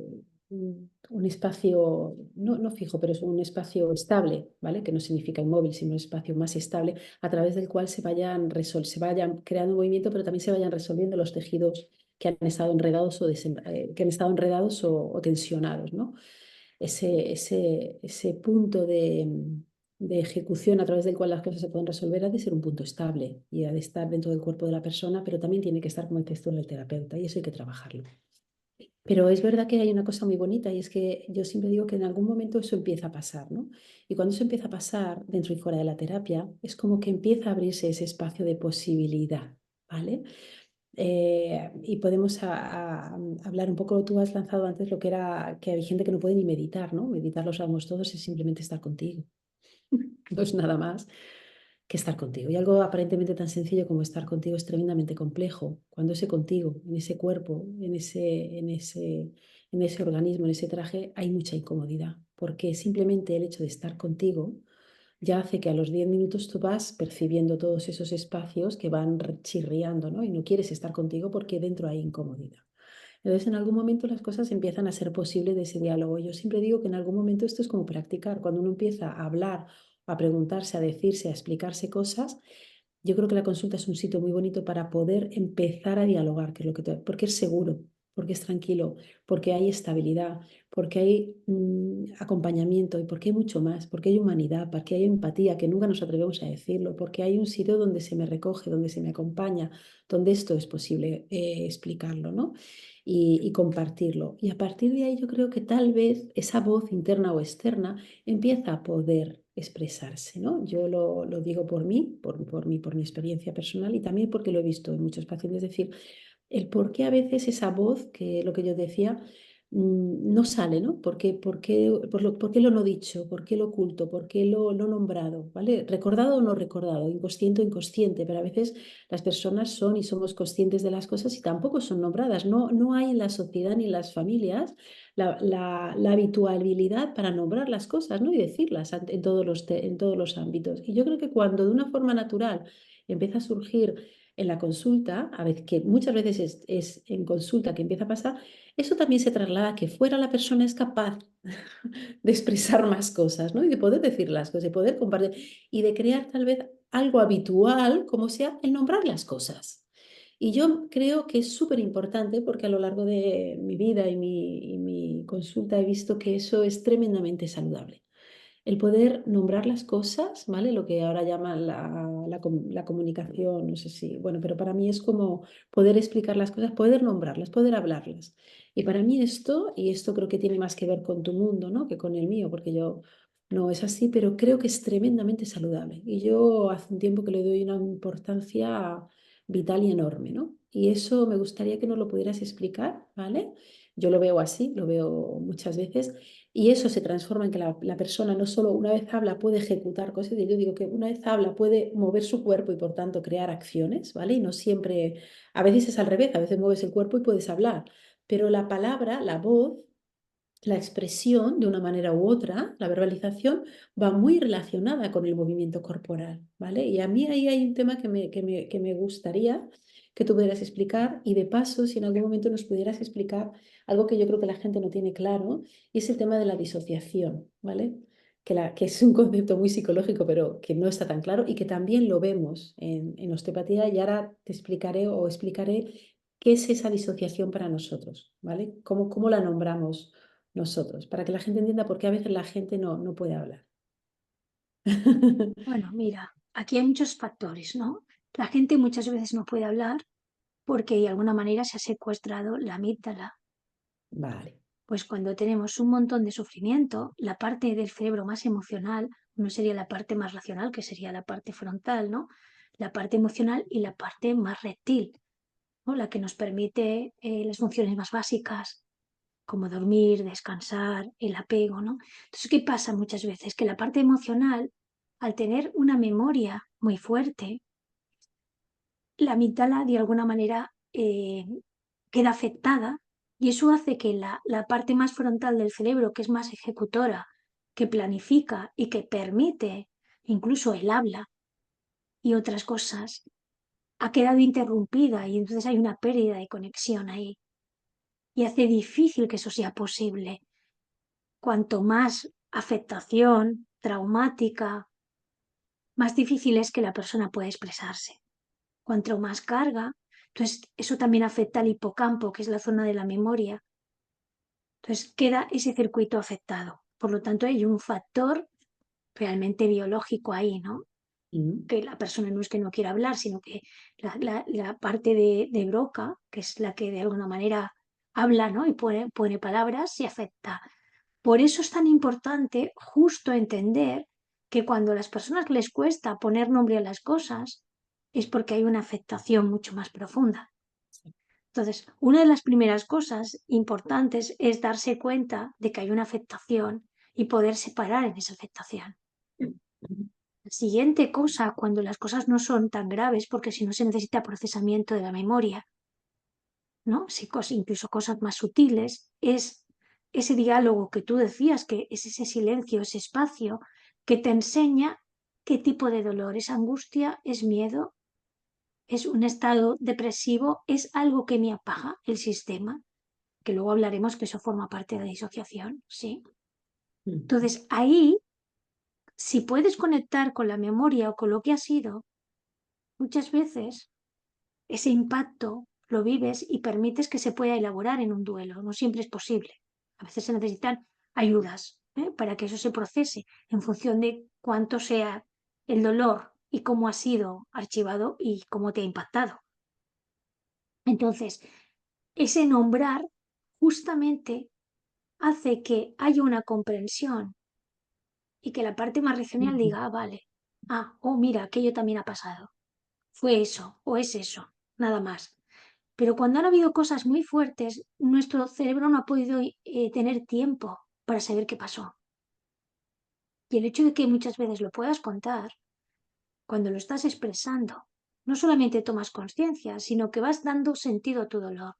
un espacio, no fijo, pero es un espacio estable, ¿vale? Que no significa inmóvil, sino un espacio más estable, a través del cual se vayan creando movimiento, pero también se vayan resolviendo los tejidos que han estado enredados que han estado enredados o tensionados, ¿no? Ese punto de ejecución a través del cual las cosas se pueden resolver ha de ser un punto estable y ha de estar dentro del cuerpo de la persona, pero también tiene que estar como textura del terapeuta y eso hay que trabajarlo. Pero es verdad que hay una cosa muy bonita y es que yo siempre digo que en algún momento eso empieza a pasar, ¿no? Y cuando eso empieza a pasar dentro y fuera de la terapia, es como que empieza a abrirse ese espacio de posibilidad, ¿vale? Y podemos hablar un poco, tú has lanzado antes lo que era que hay gente que no puede ni meditar, ¿no? Meditar lo sabemos todos, es simplemente estar contigo. No es nada más que estar contigo. Y algo aparentemente tan sencillo como estar contigo es tremendamente complejo. Cuando ese contigo, en ese cuerpo, en ese organismo, en ese traje, hay mucha incomodidad, porque simplemente el hecho de estar contigo ya hace que a los 10 minutos tú vas percibiendo todos esos espacios que van chirriando, ¿no? Y no quieres estar contigo porque dentro hay incomodidad. Entonces, en algún momento las cosas empiezan a ser posible de ese diálogo. Yo siempre digo que en algún momento esto es como practicar. Cuando uno empieza a hablar, a preguntarse, a decirse, a explicarse cosas, yo creo que la consulta es un sitio muy bonito para poder empezar a dialogar, que es porque es seguro, porque es tranquilo, porque hay estabilidad, porque hay acompañamiento y porque hay mucho más, porque hay humanidad, porque hay empatía, que nunca nos atrevemos a decirlo, porque hay un sitio donde se me recoge, donde se me acompaña, donde esto es posible explicarlo, ¿no? Y compartirlo. Y a partir de ahí yo creo que tal vez esa voz interna o externa empieza a poder expresarse, ¿no? Yo lo digo por mí, por mi experiencia personal y también porque lo he visto en muchos pacientes, es decir, el por qué a veces esa voz, que lo que yo decía, no sale, ¿no? ¿Por qué lo no dicho? ¿Por qué lo oculto? ¿Por qué lo nombrado? ¿Vale? Recordado o no recordado, inconsciente o inconsciente, pero a veces las personas son y somos conscientes de las cosas y tampoco son nombradas. No hay en la sociedad ni en las familias la habitualidad para nombrar las cosas, ¿no? Y decirlas en todos los ámbitos. Y yo creo que cuando de una forma natural empieza a surgir en la consulta, a veces, que muchas veces es en consulta que empieza a pasar, eso también se traslada a que fuera la persona es capaz de expresar más cosas, ¿no? Y de poder decir las cosas, de poder compartir y de crear tal vez algo habitual, como sea el nombrar las cosas. Y yo creo que es súper importante porque a lo largo de mi vida y mi consulta he visto que eso es tremendamente saludable. El poder nombrar las cosas, ¿vale? Lo que ahora llaman la comunicación, no sé si, bueno, pero para mí es como poder explicar las cosas, poder nombrarlas, poder hablarlas. Y para mí y esto creo que tiene más que ver con tu mundo, ¿no? Que con el mío, porque yo no es así, pero creo que es tremendamente saludable. Y yo hace un tiempo que le doy una importancia vital y enorme, ¿no? Y eso me gustaría que nos lo pudieras explicar, ¿vale? Yo lo veo así, lo veo muchas veces. Y eso se transforma en que la persona no solo una vez habla puede ejecutar cosas, y yo digo que una vez habla puede mover su cuerpo y por tanto crear acciones, ¿vale? Y no siempre, a veces es al revés, a veces mueves el cuerpo y puedes hablar, pero la palabra, la voz, la expresión de una manera u otra, la verbalización, va muy relacionada con el movimiento corporal, ¿vale? Y a mí ahí hay un tema que me gustaría que tú pudieras explicar y de paso, si en algún momento nos pudieras explicar algo que yo creo que la gente no tiene claro, y es el tema de la disociación, ¿vale? Que es un concepto muy psicológico, pero que no está tan claro y que también lo vemos en osteopatía y ahora te explicaré o explicaré qué es esa disociación para nosotros, ¿vale? ¿Cómo la nombramos nosotros? Para que la gente entienda por qué a veces la gente no puede hablar. Bueno, mira, aquí hay muchos factores, ¿no? La gente muchas veces no puede hablar porque de alguna manera se ha secuestrado la amígdala. Vale, Pues cuando tenemos un montón de sufrimiento, la parte del cerebro más emocional no sería la parte más racional, que sería la parte frontal, ¿no? la parte emocional y la parte más reptil, ¿no? La que nos permite las funciones más básicas, como dormir, descansar, el apego, ¿no? Entonces, ¿qué pasa muchas veces? Que la parte emocional, al tener una memoria muy fuerte, la amígdala de alguna manera queda afectada y eso hace que la parte más frontal del cerebro, que es más ejecutora, que planifica y que permite incluso el habla y otras cosas, ha quedado interrumpida y entonces hay una pérdida de conexión ahí y hace difícil que eso sea posible. Cuanto más afectación traumática, más difícil es que la persona pueda expresarse. Cuanto más carga, entonces eso también afecta al hipocampo, que es la zona de la memoria. Entonces queda ese circuito afectado. Por lo tanto, hay un factor realmente biológico ahí, ¿no? Mm. Que la persona no es que no quiera hablar, sino que la parte de Broca, que es la que de alguna manera habla, ¿no? Y pone palabras, se afecta. Por eso es tan importante justo entender que cuando a las personas les cuesta poner nombre a las cosas, es porque hay una afectación mucho más profunda. Entonces, una de las primeras cosas importantes es darse cuenta de que hay una afectación y poder separar en esa afectación. La siguiente cosa, cuando las cosas no son tan graves, porque si no se necesita procesamiento de la memoria, ¿no? Si incluso cosas más sutiles, es ese diálogo que tú decías, que es ese silencio, ese espacio que te enseña qué tipo de dolor es angustia, es miedo, es un estado depresivo, es algo que me apaga el sistema, que luego hablaremos que eso forma parte de la disociación, ¿sí? Mm. Entonces ahí, si puedes conectar con la memoria o con lo que ha sido, muchas veces ese impacto lo vives y permites que se pueda elaborar en un duelo. No siempre es posible. A veces se necesitan ayudas para que eso se procese en función de cuánto sea el dolor y cómo ha sido archivado y cómo te ha impactado. Entonces, ese nombrar justamente hace que haya una comprensión y que la parte más racional Mm. diga, ah, vale, oh, mira, aquello también ha pasado. Fue eso o es eso, nada más. Pero cuando han habido cosas muy fuertes, nuestro cerebro no ha podido tener tiempo para saber qué pasó. Y el hecho de que muchas veces lo puedas contar, cuando lo estás expresando, no solamente tomas conciencia, sino que vas dando sentido a tu dolor,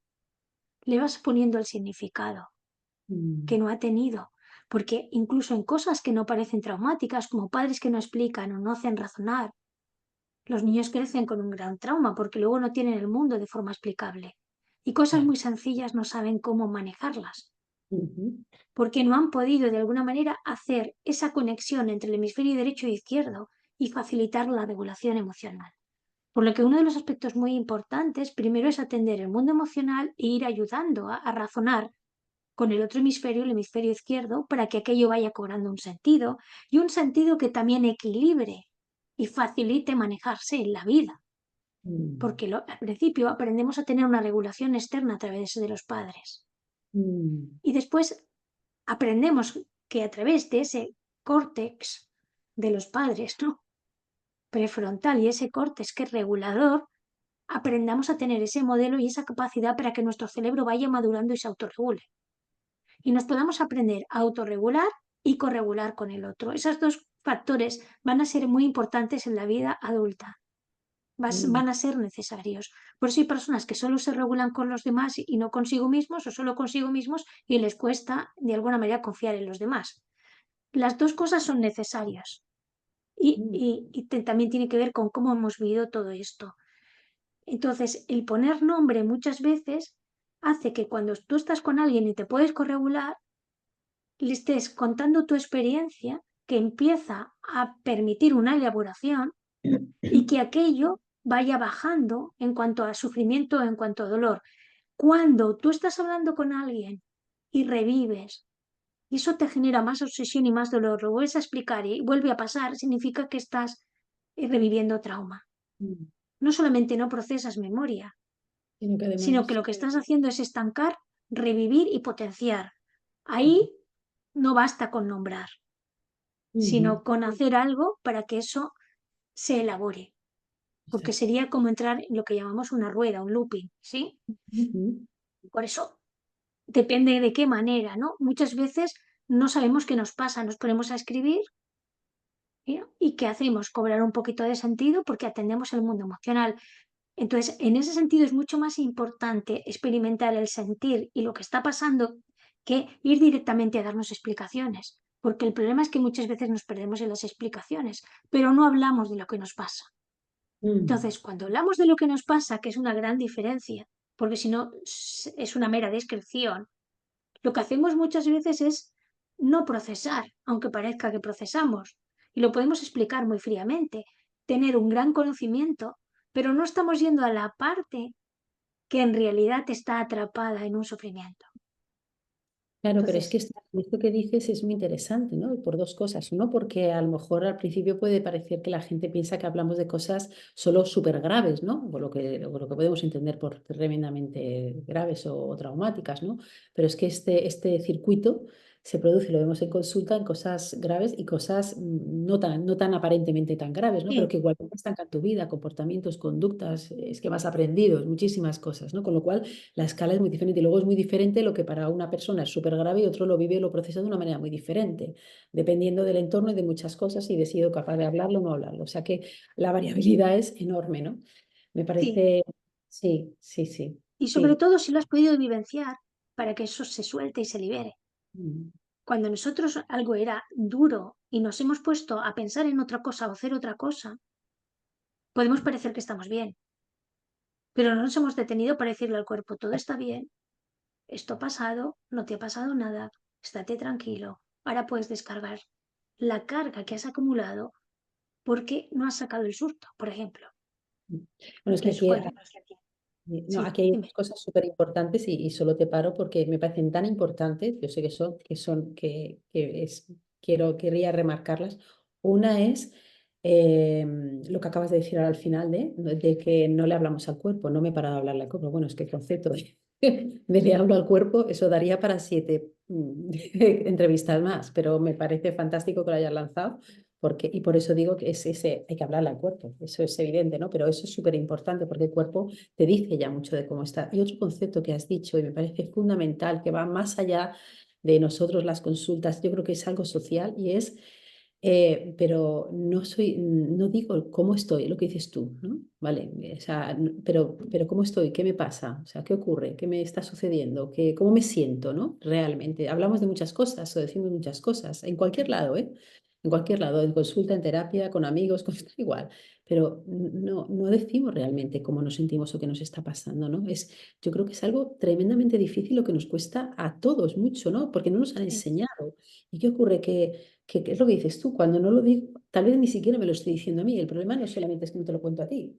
le vas poniendo el significado que Mm. no ha tenido. Porque incluso en cosas que no parecen traumáticas, como padres que no explican o no hacen razonar, los niños crecen con un gran trauma porque luego no tienen el mundo de forma explicable. Y cosas Claro. muy sencillas no saben cómo manejarlas, Ujú. porque no han podido de alguna manera hacer esa conexión entre el hemisferio derecho e izquierdo y facilitar la regulación emocional. Por lo que uno de los aspectos muy importantes primero es atender el mundo emocional e ir ayudando a razonar con el otro hemisferio, el hemisferio izquierdo, para que aquello vaya cobrando un sentido y un sentido que también equilibre y facilite manejarse en la vida. Mm. Porque al principio aprendemos a tener una regulación externa a través de los padres. Mm. Y después aprendemos que a través de ese córtex de los padres, ¿no? Prefrontal y ese córtex que es regulador, aprendamos a tener ese modelo y esa capacidad para que nuestro cerebro vaya madurando y se autorregule. Y nos podamos aprender a autorregular y corregular con el otro. Esos dos factores van a ser muy importantes en la vida adulta. Mm. Van a ser necesarios. Por eso hay personas que solo se regulan con los demás y no consigo mismos o solo consigo mismos y les cuesta de alguna manera confiar en los demás. Las dos cosas son necesarias Mm. también tiene que ver con cómo hemos vivido todo esto. Entonces, el poner nombre muchas veces hace que cuando tú estás con alguien y te puedes corregular, le estés contando tu experiencia que empieza a permitir una elaboración y que aquello vaya bajando en cuanto a sufrimiento, en cuanto a dolor. Cuando tú estás hablando con alguien y revives, y eso te genera más obsesión y más dolor, lo vuelves a explicar y vuelve a pasar, significa que estás reviviendo trauma. Mm. No solamente no procesas memoria, Sino que sino que además. lo que estás haciendo es estancar, revivir y potenciar. Ahí no basta con nombrar, Ujú. sino con hacer algo para que eso se elabore. porque Exacto. sería como entrar en lo que llamamos una rueda, un looping, ¿sí? Ujú. Por eso depende de qué manera, ¿no? Muchas veces no sabemos qué nos pasa, nos ponemos a escribir y ¿qué hacemos? Cobrar un poquito de sentido porque atendemos el mundo emocional. Entonces, en ese sentido es mucho más importante experimentar el sentir y lo que está pasando que ir directamente a darnos explicaciones, porque el problema es que muchas veces nos perdemos en las explicaciones, pero no hablamos de lo que nos pasa. Mm. Entonces, cuando hablamos de lo que nos pasa, que es una gran diferencia, porque si no es una mera descripción, lo que hacemos muchas veces es no procesar, aunque parezca que procesamos. Y lo podemos explicar muy fríamente, tener un gran conocimiento, pero no estamos yendo a la parte que en realidad está atrapada en un sufrimiento. Claro, pero es que Entonces, esto que dices es muy interesante, ¿no? Por dos cosas. Uno, porque a lo mejor al principio puede parecer que la gente piensa que hablamos de cosas solo súper graves, ¿no? O lo que podemos entender por tremendamente graves o traumáticas, ¿no? Pero es que este circuito se produce, lo vemos en consulta, en cosas graves y cosas no tan aparentemente tan graves, ¿no? Pero sí, que igualmente estancan tu vida, comportamientos, conductas, es que vas aprendido, muchísimas cosas, ¿no? Con lo cual la escala es muy diferente y luego es muy diferente lo que para una persona es súper grave y otro lo vive y lo procesa de una manera muy diferente, dependiendo del entorno y de muchas cosas y de si he sido capaz de hablarlo o no hablarlo. O sea que la variabilidad es enorme, ¿no? Me sí. parece, sí, sí, sí, Y sobre sí. todo si lo has podido vivenciar para que eso se suelte y se libere. Mm. Cuando nosotros algo era duro y nos hemos puesto a pensar en otra cosa o hacer otra cosa, podemos parecer que estamos bien, pero no nos hemos detenido para decirle al cuerpo, todo está bien, esto ha pasado, no te ha pasado nada, estate tranquilo, ahora puedes descargar la carga que has acumulado porque no has sacado el surto, por ejemplo. Bueno, es que Entonces, aquí, cuando... no, Sí, aquí hay dime. dos cosas súper importantes y solo te paro porque me parecen tan importantes, yo sé querría remarcarlas. Una es lo que acabas de decir ahora al final de que no le hablamos al cuerpo, no me he parado a hablarle al cuerpo. Bueno, es que el concepto de le hablo al cuerpo, eso daría para 7 entrevistas más, pero me parece fantástico que lo hayas lanzado. Porque, y por eso digo que hay que hablarle al cuerpo, eso es evidente, ¿no? Pero eso es súper importante porque el cuerpo te dice ya mucho de cómo está. Y otro concepto que has dicho y me parece fundamental, que va más allá de nosotros las consultas, yo creo que es algo social y es, pero no digo cómo estoy, lo que dices tú, ¿no? Vale, o sea, pero cómo estoy, qué me pasa, o sea, qué ocurre, qué me está sucediendo, cómo me siento, ¿no? Realmente. Hablamos de muchas cosas o decimos muchas cosas, en cualquier lado, ¿eh? En cualquier lado, en consulta, en terapia, con amigos, con igual, pero no decimos realmente cómo nos sentimos o qué nos está pasando, ¿no? Yo creo que es algo tremendamente difícil lo que nos cuesta a todos mucho, ¿no? Porque no nos han Sí, enseñado. ¿Y qué ocurre? Que es lo que dices tú, cuando no lo digo, tal vez ni siquiera me lo estoy diciendo a mí. El problema no solamente es que no te lo cuento a ti,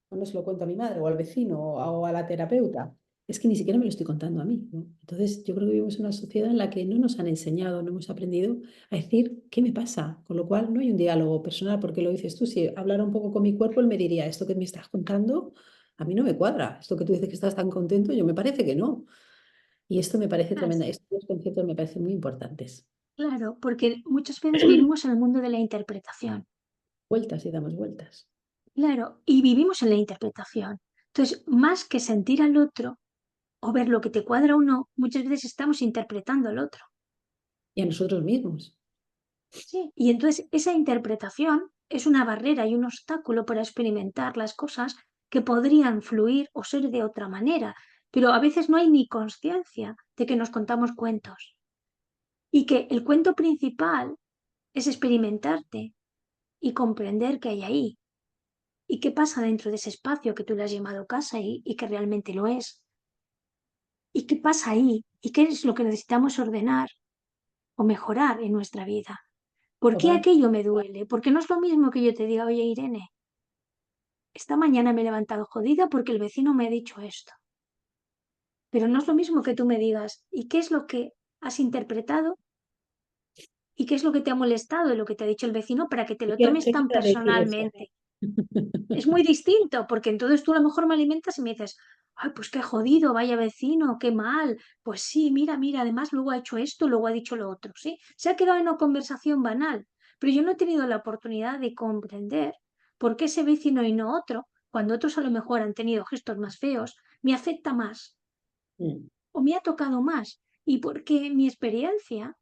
o no se lo cuento a mi madre, o al vecino, o a la terapeuta. Es que ni siquiera me lo estoy contando a mí, ¿no? Entonces, yo creo que vivimos en una sociedad en la que no nos han enseñado, no hemos aprendido a decir qué me pasa, con lo cual no hay un diálogo personal, porque lo dices tú, si hablara un poco con mi cuerpo, él me diría, esto que me estás contando, a mí no me cuadra, esto que tú dices que estás tan contento, yo me parece que no. Y esto me parece claro, tremenda, estos dos conceptos me parecen muy importantes. claro, porque muchas veces vivimos en el mundo de la interpretación. Vueltas y damos vueltas. Claro, y vivimos en la interpretación. Entonces, más que sentir al otro o ver lo que te cuadra o no, muchas veces estamos interpretando al otro. Y a nosotros mismos. Sí. Y entonces esa interpretación es una barrera y un obstáculo para experimentar las cosas que podrían fluir o ser de otra manera, pero a veces no hay ni conciencia de que nos contamos cuentos y que el cuento principal es experimentarte y comprender qué hay ahí y qué pasa dentro de ese espacio que tú le has llamado casa y que realmente lo es. ¿Y qué pasa ahí? ¿Y qué es lo que necesitamos ordenar o mejorar en nuestra vida? ¿Por O qué van, aquello me duele? Porque no es lo mismo que yo te diga, oye, Irene, esta mañana me he levantado jodida porque el vecino me ha dicho esto. Pero no es lo mismo que tú me digas, ¿y qué es lo que has interpretado? ¿Y qué es lo que te ha molestado de lo que te ha dicho el vecino para que te lo tomes ¿qué tan quieres decir eso? personalmente? Es muy distinto, porque entonces tú a lo mejor me alimentas y me dices, ay, pues qué jodido, vaya vecino, qué mal. Pues sí, mira, mira, además luego ha hecho esto, luego ha dicho lo otro, ¿sí? Se ha quedado en una conversación banal, pero yo no he tenido la oportunidad de comprender por qué ese vecino y no otro cuando otros a lo mejor han tenido gestos más feos, me afecta más mm, o me ha tocado más. Y porque mi experiencia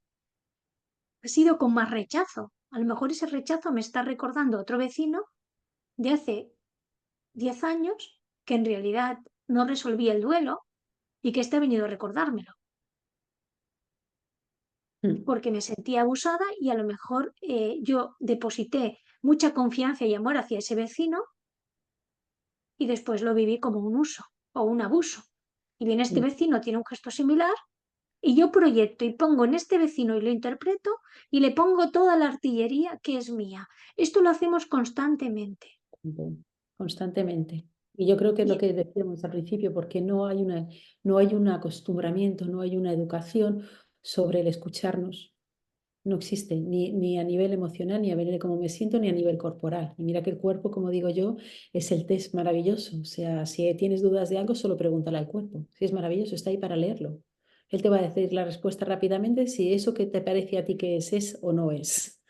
ha sido con más rechazo. A lo mejor ese rechazo me está recordando a otro vecino de hace 10 años que en realidad no resolví el duelo y que este ha venido a recordármelo, mm, porque me sentía abusada y a lo mejor yo deposité mucha confianza y amor hacia ese vecino y después lo viví como un uso o un abuso. Y viene este mm. vecino, tiene un gesto similar y yo proyecto y pongo en este vecino y lo interpreto y le pongo toda la artillería que es mía. Esto lo hacemos constantemente. Constantemente. Y yo creo que es lo Y que decíamos al principio, porque no hay un acostumbramiento, no hay una educación sobre el escucharnos. No existe, ni a nivel emocional, ni a nivel de cómo me siento, ni a nivel corporal. Y mira que el cuerpo, como digo yo, es el test maravilloso. O sea, si tienes dudas de algo, solo pregúntale al cuerpo. Si es maravilloso, está ahí para leerlo. Él te va a decir la respuesta rápidamente si eso que te parece a ti que es o no es.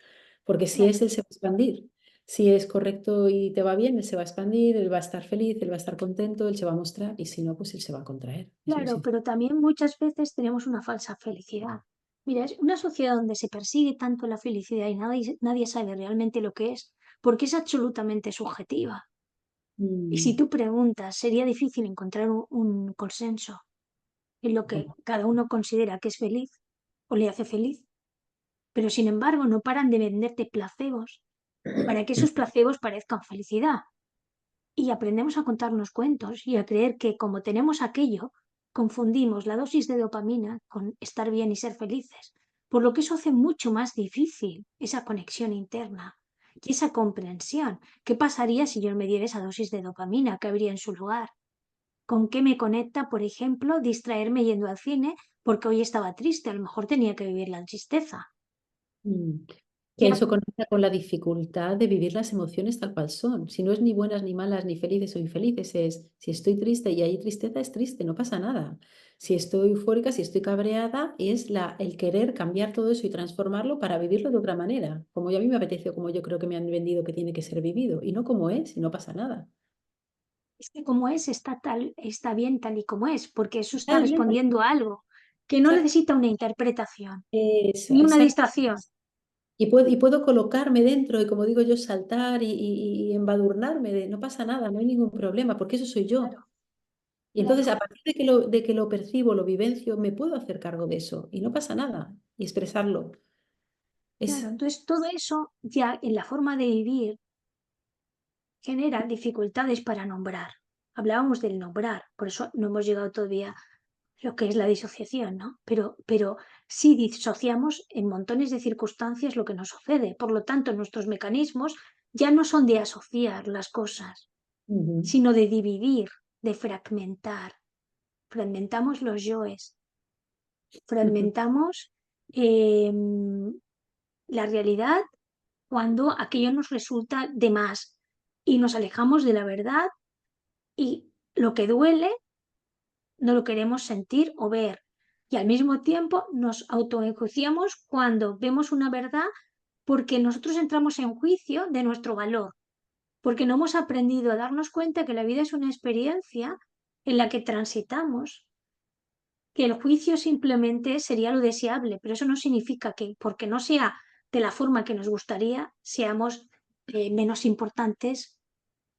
Porque si claro, es, él se va a expandir. Si es correcto y te va bien, él se va a expandir, él va a estar feliz, él va a estar contento, él se va a mostrar. Y si no, pues él se va a contraer. Es muy claro, sencillo. pero también muchas veces tenemos una falsa felicidad. Mira, es una sociedad donde se persigue tanto la felicidad y nadie sabe realmente lo que es, porque es absolutamente subjetiva. Y si Mm, tú preguntas, sería difícil encontrar un consenso en lo que cada uno considera que es feliz o le hace feliz. Pero sin embargo, no paran de venderte placebos para que esos placebos parezcan felicidad. Y aprendemos a contarnos cuentos y a creer que como tenemos aquello, confundimos la dosis de dopamina con estar bien y ser felices. Por lo que eso hace mucho más difícil esa conexión interna y esa comprensión. ¿Qué pasaría si yo me diera esa dosis de dopamina? ¿Qué habría en su lugar? ¿Con qué me conecta, por ejemplo, distraerme yendo al cine porque hoy estaba triste? A lo mejor tenía que vivir la tristeza. mm. Que Ya, eso conecta con la dificultad de vivir las emociones tal cual son. Si no es ni buenas ni malas, ni felices o infelices, es si estoy triste y hay tristeza, es triste, no pasa nada. Si estoy eufórica, si estoy cabreada, es el querer cambiar todo eso y transformarlo para vivirlo de otra manera, como a mí me apeteció, como yo creo que me han vendido que tiene que ser vivido, y no como es, y no pasa nada. es que como es, está bien tal y como es, porque eso está Está bien, respondiendo a algo que no exacto, necesita una interpretación eso, ni una exacto. distracción. Y puedo colocarme dentro y, como digo yo, saltar y embadurnarme de no pasa nada, no hay ningún problema, porque eso soy yo. Claro, Y entonces, claro, a partir de que lo percibo, lo vivencio, me puedo hacer cargo de eso y no pasa nada y expresarlo. claro. Es Entonces, todo eso ya en la forma de vivir genera dificultades para nombrar. Hablábamos del nombrar, por eso no hemos llegado todavía a lo que es la disociación, ¿no? Pero sí disociamos en montones de circunstancias lo que nos sucede. Por lo tanto, nuestros mecanismos ya no son de asociar las cosas, ujú, sino de dividir, de fragmentar. Fragmentamos los yoes, ujú, fragmentamos la realidad cuando aquello nos resulta de más y nos alejamos de la verdad y lo que duele no lo queremos sentir o ver. Y al mismo tiempo nos autoenjuiciamos cuando vemos una verdad porque nosotros entramos en juicio de nuestro valor, porque no hemos aprendido a darnos cuenta que la vida es una experiencia en la que transitamos, que el juicio simplemente sería lo deseable, pero eso no significa que porque no sea de la forma que nos gustaría, seamos menos importantes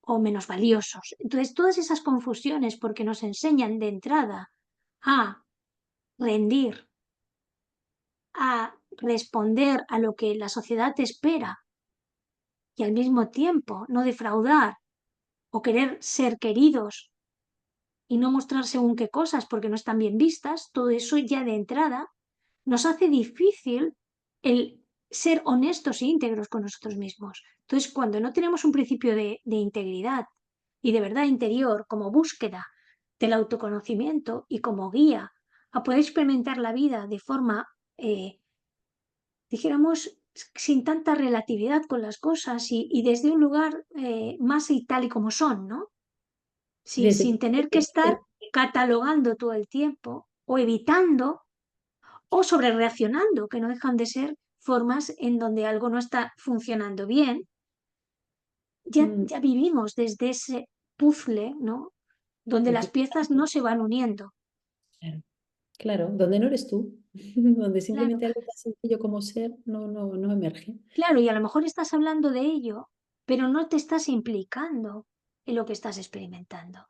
o menos valiosos. Entonces, todas esas confusiones, porque nos enseñan de entrada a rendir, a responder a lo que la sociedad te espera y al mismo tiempo no defraudar o querer ser queridos y no mostrar según qué cosas porque no están bien vistas, todo eso ya de entrada nos hace difícil el ser honestos e íntegros con nosotros mismos. Entonces, cuando no tenemos un principio de integridad y de verdad interior como búsqueda del autoconocimiento y como guía a poder experimentar la vida de forma, dijéramos, sin tanta relatividad con las cosas y desde un lugar más y tal y como son, ¿no? desde Sin tener que estar catalogando todo el tiempo o evitando o sobre reaccionando, que no dejan de ser formas en donde algo no está funcionando bien. Ya, mm, ya vivimos desde ese. puzzle, ¿no? Donde las piezas no se van uniendo. Claro, claro, donde no eres tú, donde Claro, simplemente algo tan sencillo como ser no emerge. claro, y a lo mejor estás hablando de ello, pero no te estás implicando en lo que estás experimentando.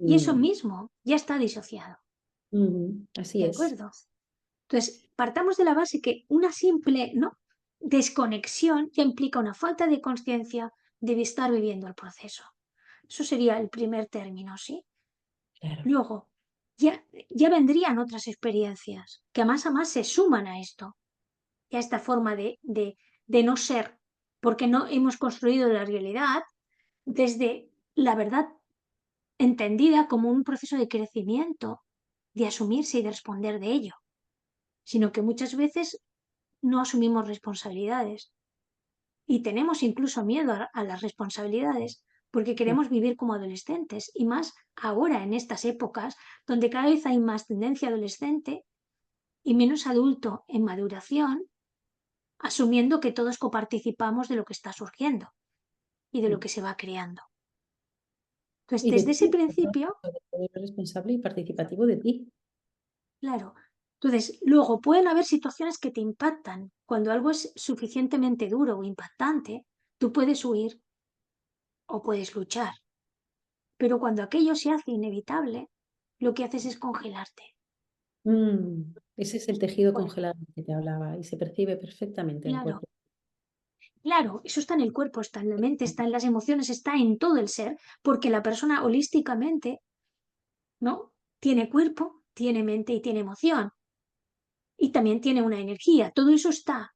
Y eso Mm, mismo ya está disociado, ujú, así ¿de es. acuerdo? Entonces, partamos de la base que una simple, ¿no?, desconexión ya implica una falta de conciencia de estar viviendo el proceso. Eso sería el primer término, ¿sí? Claro. Luego, ya vendrían otras experiencias que más a más se suman a esto, y a esta forma de no ser, porque no hemos construido la realidad desde la verdad entendida como un proceso de crecimiento, de asumirse y de responder de ello, sino que muchas veces no asumimos responsabilidades y tenemos incluso miedo a las responsabilidades porque Mm, queremos vivir como adolescentes y más ahora en estas épocas donde cada vez hay más tendencia adolescente y menos adulto en maduración, asumiendo que todos coparticipamos de lo que está surgiendo y de lo mm. que se va creando. Entonces, Y de desde ese ti, por principio, supuesto, de poder ser responsable y participativo de ti. claro, entonces luego pueden haber situaciones que te impactan. Cuando algo es suficientemente duro o impactante, tú puedes huir o puedes luchar. Pero cuando aquello se hace inevitable, lo que haces es congelarte. Ese es el tejido Bueno, congelado del que te hablaba y se percibe perfectamente en el claro, cuerpo. claro, eso está en el cuerpo, está en la mente, está en las emociones, está en todo el ser, porque la persona holísticamente, ¿no?, tiene cuerpo, tiene mente y tiene emoción. Y también tiene una energía. Todo eso está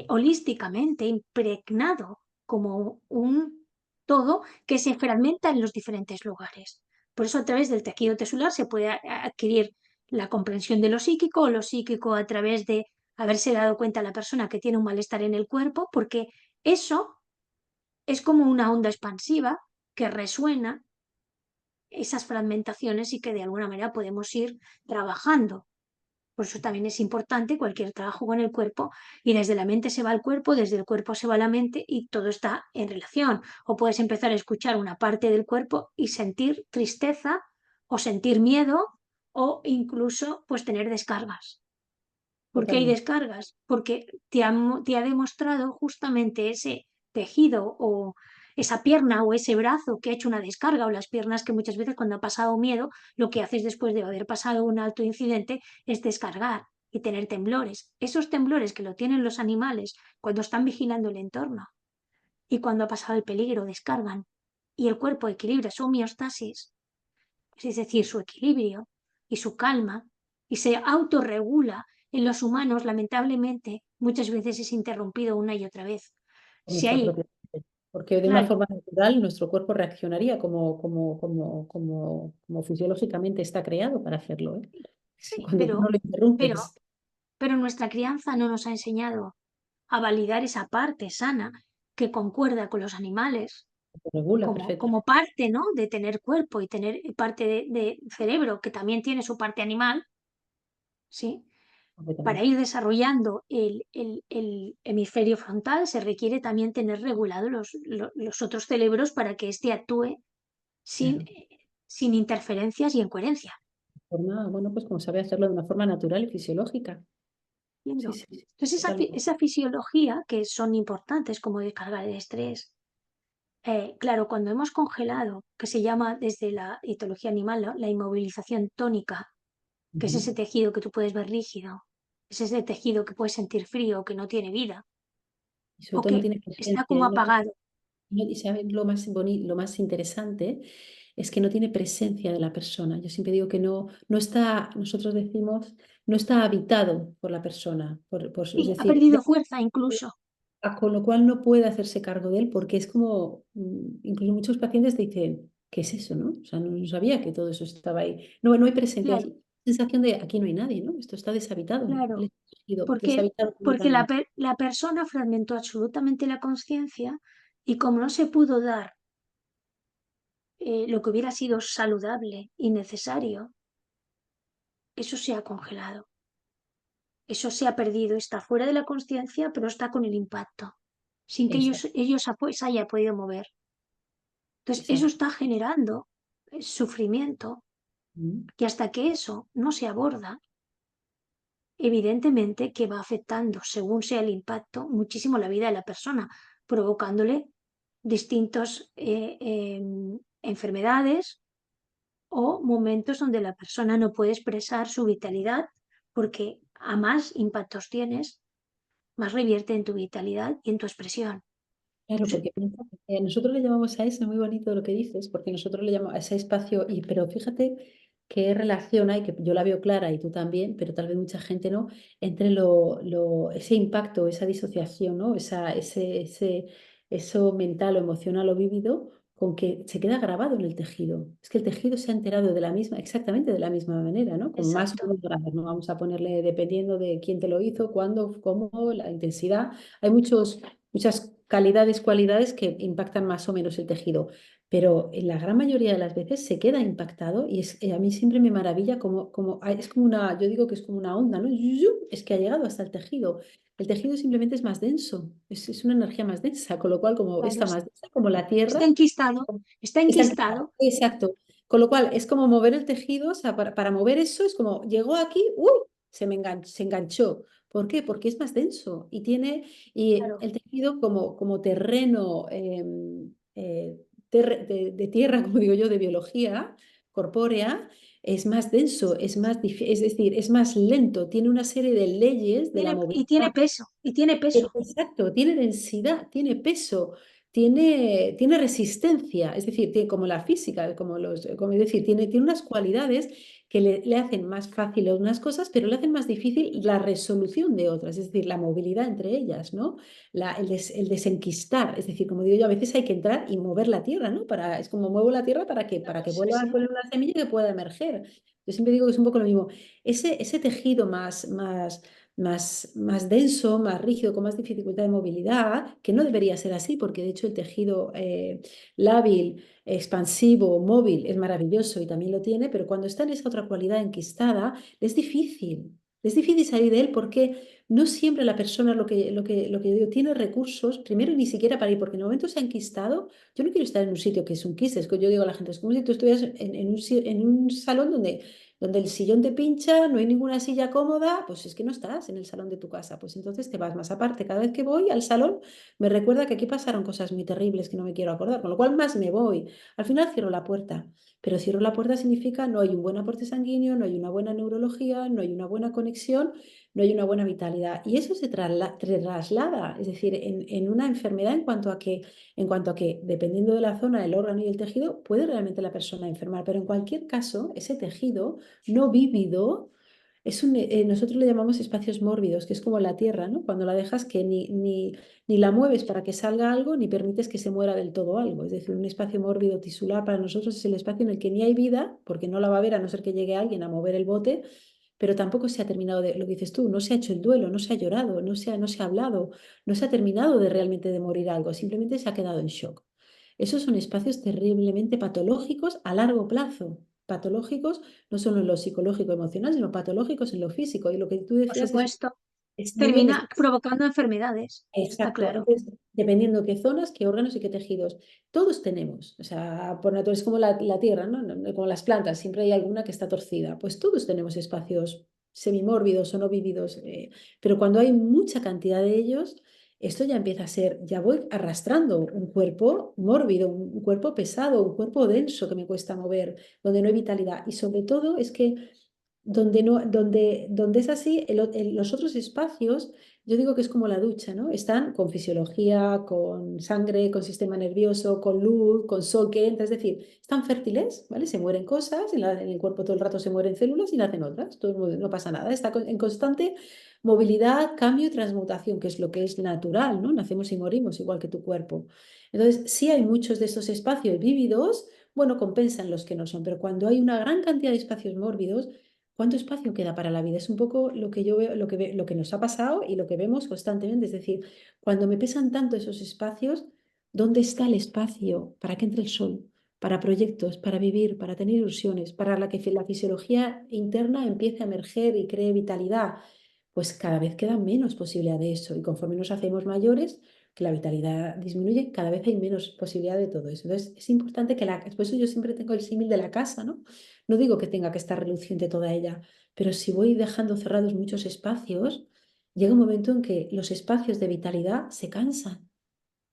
holísticamente impregnado como un todo que se fragmenta en los diferentes lugares. Por eso a través del tejido tesular se puede adquirir la comprensión de lo psíquico o lo psíquico a través de haberse dado cuenta la persona que tiene un malestar en el cuerpo, porque eso es como una onda expansiva que resuena esas fragmentaciones y que de alguna manera podemos ir trabajando. Por eso también es importante cualquier trabajo con el cuerpo y desde la mente se va al cuerpo, desde el cuerpo se va a la mente y todo está en relación. O puedes empezar a escuchar una parte del cuerpo y sentir tristeza o sentir miedo o incluso pues tener descargas. ¿Por qué hay Totalmente. descargas? Porque te ha demostrado justamente ese tejido o esa pierna o ese brazo que ha hecho una descarga o las piernas que muchas veces cuando ha pasado miedo, lo que haces después de haber pasado un alto incidente es descargar y tener temblores. Esos temblores que lo tienen los animales cuando están vigilando el entorno y cuando ha pasado el peligro descargan y el cuerpo equilibra su homeostasis, es decir, su equilibrio y su calma, y se autorregula. En los humanos, lamentablemente, muchas veces es interrumpido una y otra vez. Por Si nuestra hay, propia mente. Porque de una claro, forma natural nuestro cuerpo reaccionaría como fisiológicamente está creado para hacerlo, ¿eh? sí, Cuando tú no lo pero, interrumpes, pero nuestra crianza no nos ha enseñado a validar esa parte sana que concuerda con los animales, se regula como perfectamente. parte, ¿no?, de tener cuerpo y tener parte de cerebro que también tiene su parte animal, ¿sí? Para Completamente. ir desarrollando el hemisferio frontal se requiere también tener regulados los otros cerebros para que éste actúe sin, Claro. sin interferencias y en coherencia. Forma, bueno, pues como sabe hacerlo de una forma natural y fisiológica. Sí, Claro. sí, sí, Entonces, totalmente. esa fisiología, que son importantes como descargar el estrés, claro, cuando hemos congelado, que se llama desde la etología animal la inmovilización tónica, que es ese Ujú. tejido que tú puedes ver rígido, es ese tejido que puedes sentir frío, que no tiene vida, Y sobre o todo que no tiene está presencia. como apagado. Y sabes lo más interesante es que no tiene presencia de la persona. Yo siempre digo que no está, nosotros decimos, no está habitado por la persona. Es Sí, ha decir, perdido fuerza incluso. con lo cual no puede hacerse cargo de él porque es como, incluso muchos pacientes te dicen, ¿qué es eso, no? O sea, no sabía que todo eso estaba ahí. No hay presencia, es Claro, sensación de aquí no hay nadie, ¿no? Esto está deshabitado, él claro. está perdido, Porque, deshabitado porque la, completamente. per- la persona fragmentó absolutamente la conciencia y como no se pudo dar lo que hubiera sido saludable y necesario, eso se ha congelado. Eso se ha perdido, está fuera de la conciencia, pero está con el impacto, sin que Exacto. ellos se haya podido mover. Entonces, eso Exacto. está generando sufrimiento, Mm. que hasta que eso no se aborda, evidentemente que va afectando, según sea el impacto, muchísimo la vida de la persona, provocándole distintas enfermedades o momentos donde la persona no puede expresar su vitalidad, porque a más impactos tienes, más revierte en tu vitalidad y en tu expresión. Claro, Entonces, porque piensa que nosotros le llamamos a eso, muy bonito lo que dices, porque nosotros le llamamos a ese espacio, pero fíjate qué relación hay, que yo la veo clara y tú también, pero tal vez mucha gente no, entre ese impacto, esa disociación, ¿no? Eso mental o emocional o vívido, con que se queda grabado en el tejido. Es que el tejido se ha enterado de la misma, exactamente de la misma manera, ¿no? Con más o exacto, menos grados, no vamos a ponerle, dependiendo de quién te lo hizo, cuándo, cómo, la intensidad. Hay muchas calidades, cualidades que impactan más o menos el tejido, pero en la gran mayoría de las veces se queda impactado y a mí siempre me maravilla es como una, yo digo que es como una onda, ¿no? Es que ha llegado hasta el tejido. El tejido simplemente es más denso, es una energía más densa, con lo cual como claro, está más densa como la está tierra, enquistado, está está enquistado, enquistada. Exacto. Con lo cual es como mover el tejido, o sea, para mover eso es como llegó aquí, ¡uy! Se enganchó. ¿Por qué? Porque es más denso y tiene y claro, el tejido como terreno de tierra, como digo yo, de biología corpórea, es más denso, es decir, es más lento, tiene una serie de leyes de la y tiene movilidad. peso, y tiene peso, Exacto, tiene densidad, tiene peso, tiene resistencia, es decir, tiene, como la física, como es decir, tiene unas cualidades que le hacen más fácil unas cosas, pero le hacen más difícil la resolución de otras, es decir, la movilidad entre ellas, ¿no? El desenquistar, es decir, como digo yo, a veces hay que entrar y mover la tierra, ¿no? Es como muevo la tierra para que sí, vuelva a sí, poner una semilla que pueda emerger. Yo siempre digo que es un poco lo mismo. Ese tejido más denso, más rígido, con más dificultad de movilidad, que no debería ser así, porque de hecho el tejido lábil, expansivo, móvil es maravilloso y también lo tiene, pero cuando está en esa otra cualidad enquistada, es difícil. Es difícil salir de él porque no siempre la persona, lo que yo digo, tiene recursos, primero ni siquiera para ir, porque en el momento se ha enquistado, yo no quiero estar en un sitio que es un quiste, es que yo digo a la gente, es como si tú estuvieras en un salón donde el sillón te pincha, no hay ninguna silla cómoda, pues es que no estás en el salón de tu casa, pues entonces te vas más aparte. Cada vez que voy al salón me recuerda que aquí pasaron cosas muy terribles que no me quiero acordar, con lo cual más me voy. Al final cierro la puerta, pero cierro la puerta significa no hay un buen aporte sanguíneo, no hay una buena neurología, no hay una buena conexión, no hay una buena vitalidad. Y eso traslada, es decir, en una enfermedad en cuanto a que, dependiendo de la zona, el órgano y el tejido, puede realmente la persona enfermar, pero en cualquier caso, ese tejido no vívido, nosotros le llamamos espacios mórbidos, que es como la tierra, ¿no? Cuando la dejas que ni la mueves para que salga algo, ni permites que se muera del todo algo. Es decir, un espacio mórbido tisular para nosotros es el espacio en el que ni hay vida, porque no la va a haber a no ser que llegue alguien a mover el bote, pero tampoco se ha terminado de, lo que dices tú, no se ha hecho el duelo, no se ha llorado, no se ha hablado, no se ha terminado de realmente de morir algo, simplemente se ha quedado en shock. Esos son espacios terriblemente patológicos a largo plazo, patológicos no solo en lo psicológico emocional, sino patológicos en lo físico. Y lo que tú por decías supuesto, es muy bien. termina provocando enfermedades, está Exacto. claro. Entonces, dependiendo qué zonas, qué órganos y qué tejidos, todos tenemos. O sea, por naturaleza es como la tierra, ¿no? Como las plantas, siempre hay alguna que está torcida. Pues todos tenemos espacios semimórbidos o no vívidos. Pero cuando hay mucha cantidad de ellos, esto ya empieza a ser, ya voy arrastrando un cuerpo mórbido, un cuerpo pesado, un cuerpo denso que me cuesta mover, donde no hay vitalidad. Y sobre todo es que donde es así, los otros espacios, yo digo que es como la ducha, ¿no? Están con fisiología, con sangre, con sistema nervioso, con luz, con sol que entra, es decir, están fértiles, ¿vale? Se mueren cosas, en el cuerpo todo el rato se mueren células y nacen otras, no pasa nada, está en constante movilidad, cambio y transmutación, que es lo que es natural, ¿no? Nacemos y morimos igual que tu cuerpo. Entonces, sí hay muchos de estos espacios vívidos, bueno, compensan los que no son, pero cuando hay una gran cantidad de espacios mórbidos, ¿cuánto espacio queda para la vida? Es un poco lo que yo veo, lo que nos ha pasado y lo que vemos constantemente. Es decir, cuando me pesan tanto esos espacios, ¿dónde está el espacio para que entre el sol? Para proyectos, para vivir, para tener ilusiones, para la que la fisiología interna empiece a emerger y cree vitalidad. Pues cada vez queda menos posibilidad de eso. Y conforme nos hacemos mayores, que la vitalidad disminuye, cada vez hay menos posibilidad de todo eso. Entonces, es importante que por eso yo siempre tengo el símil de la casa, ¿no? No digo que tenga que estar reluciente toda ella, pero si voy dejando cerrados muchos espacios, llega un momento en que los espacios de vitalidad se cansan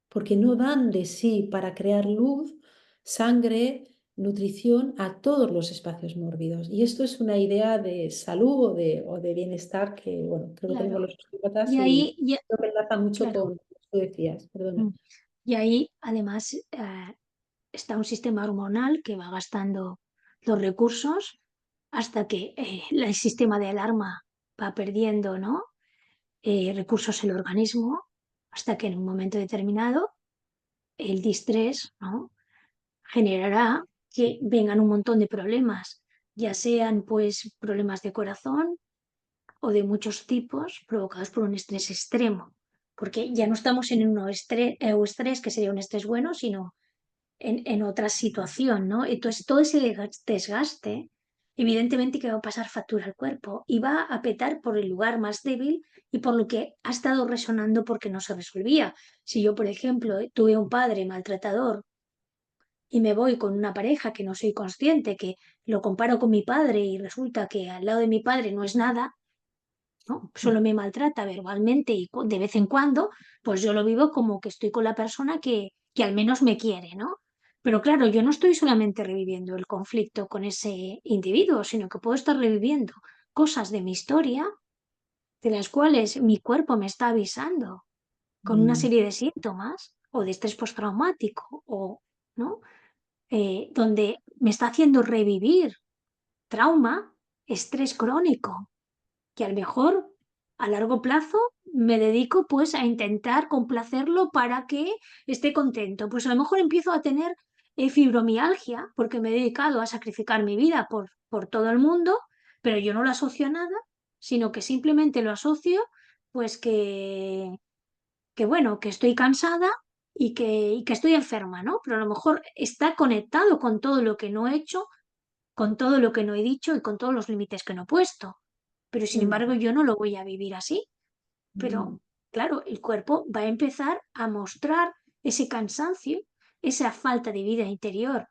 porque no dan de sí para crear luz, sangre, nutrición a todos los espacios mórbidos. Y esto es una idea de salud o de bienestar que, bueno, creo que tenemos Claro. los osteópatas Y y ahí, ya- creo que enlaza mucho claro. con lo que tú decías, perdona. Mm. Y ahí, además, está un sistema hormonal que va gastando los recursos hasta que el sistema de alarma va perdiendo, ¿no? Recursos el organismo, hasta que en un momento determinado el distrés, ¿no? Generará que vengan un montón de problemas, ya sean pues problemas de corazón o de muchos tipos provocados por un estrés extremo, porque ya no estamos en un estrés que sería un estrés bueno, sino en otra situación, ¿no? Entonces, todo ese desgaste, evidentemente que va a pasar factura al cuerpo y va a petar por el lugar más débil y por lo que ha estado resonando porque no se resolvía. Si yo, por ejemplo, tuve un padre maltratador y me voy con una pareja que no soy consciente, que lo comparo con mi padre y resulta que al lado de mi padre no es nada, ¿no? Solo me maltrata verbalmente y de vez en cuando, pues yo lo vivo como que estoy con la persona que al menos me quiere, ¿no? Pero claro, yo no estoy solamente reviviendo el conflicto con ese individuo, sino que puedo estar reviviendo cosas de mi historia de las cuales mi cuerpo me está avisando con una Mm, serie de síntomas o de estrés postraumático o, ¿no? Donde me está haciendo revivir trauma, estrés crónico que a lo mejor a largo plazo me dedico pues a intentar complacerlo para que esté contento. Pues a lo mejor empiezo a tener fibromialgia porque me he dedicado a sacrificar mi vida por todo el mundo, pero yo no lo asocio a nada, sino que simplemente lo asocio pues que bueno, que estoy cansada y que estoy enferma, ¿no? Pero a lo mejor está conectado con todo lo que no he hecho, con todo lo que no he dicho y con todos los límites que no he puesto, pero sin mm, embargo yo no lo voy a vivir así. Pero mm, claro, el cuerpo va a empezar a mostrar ese cansancio, esa falta de vida interior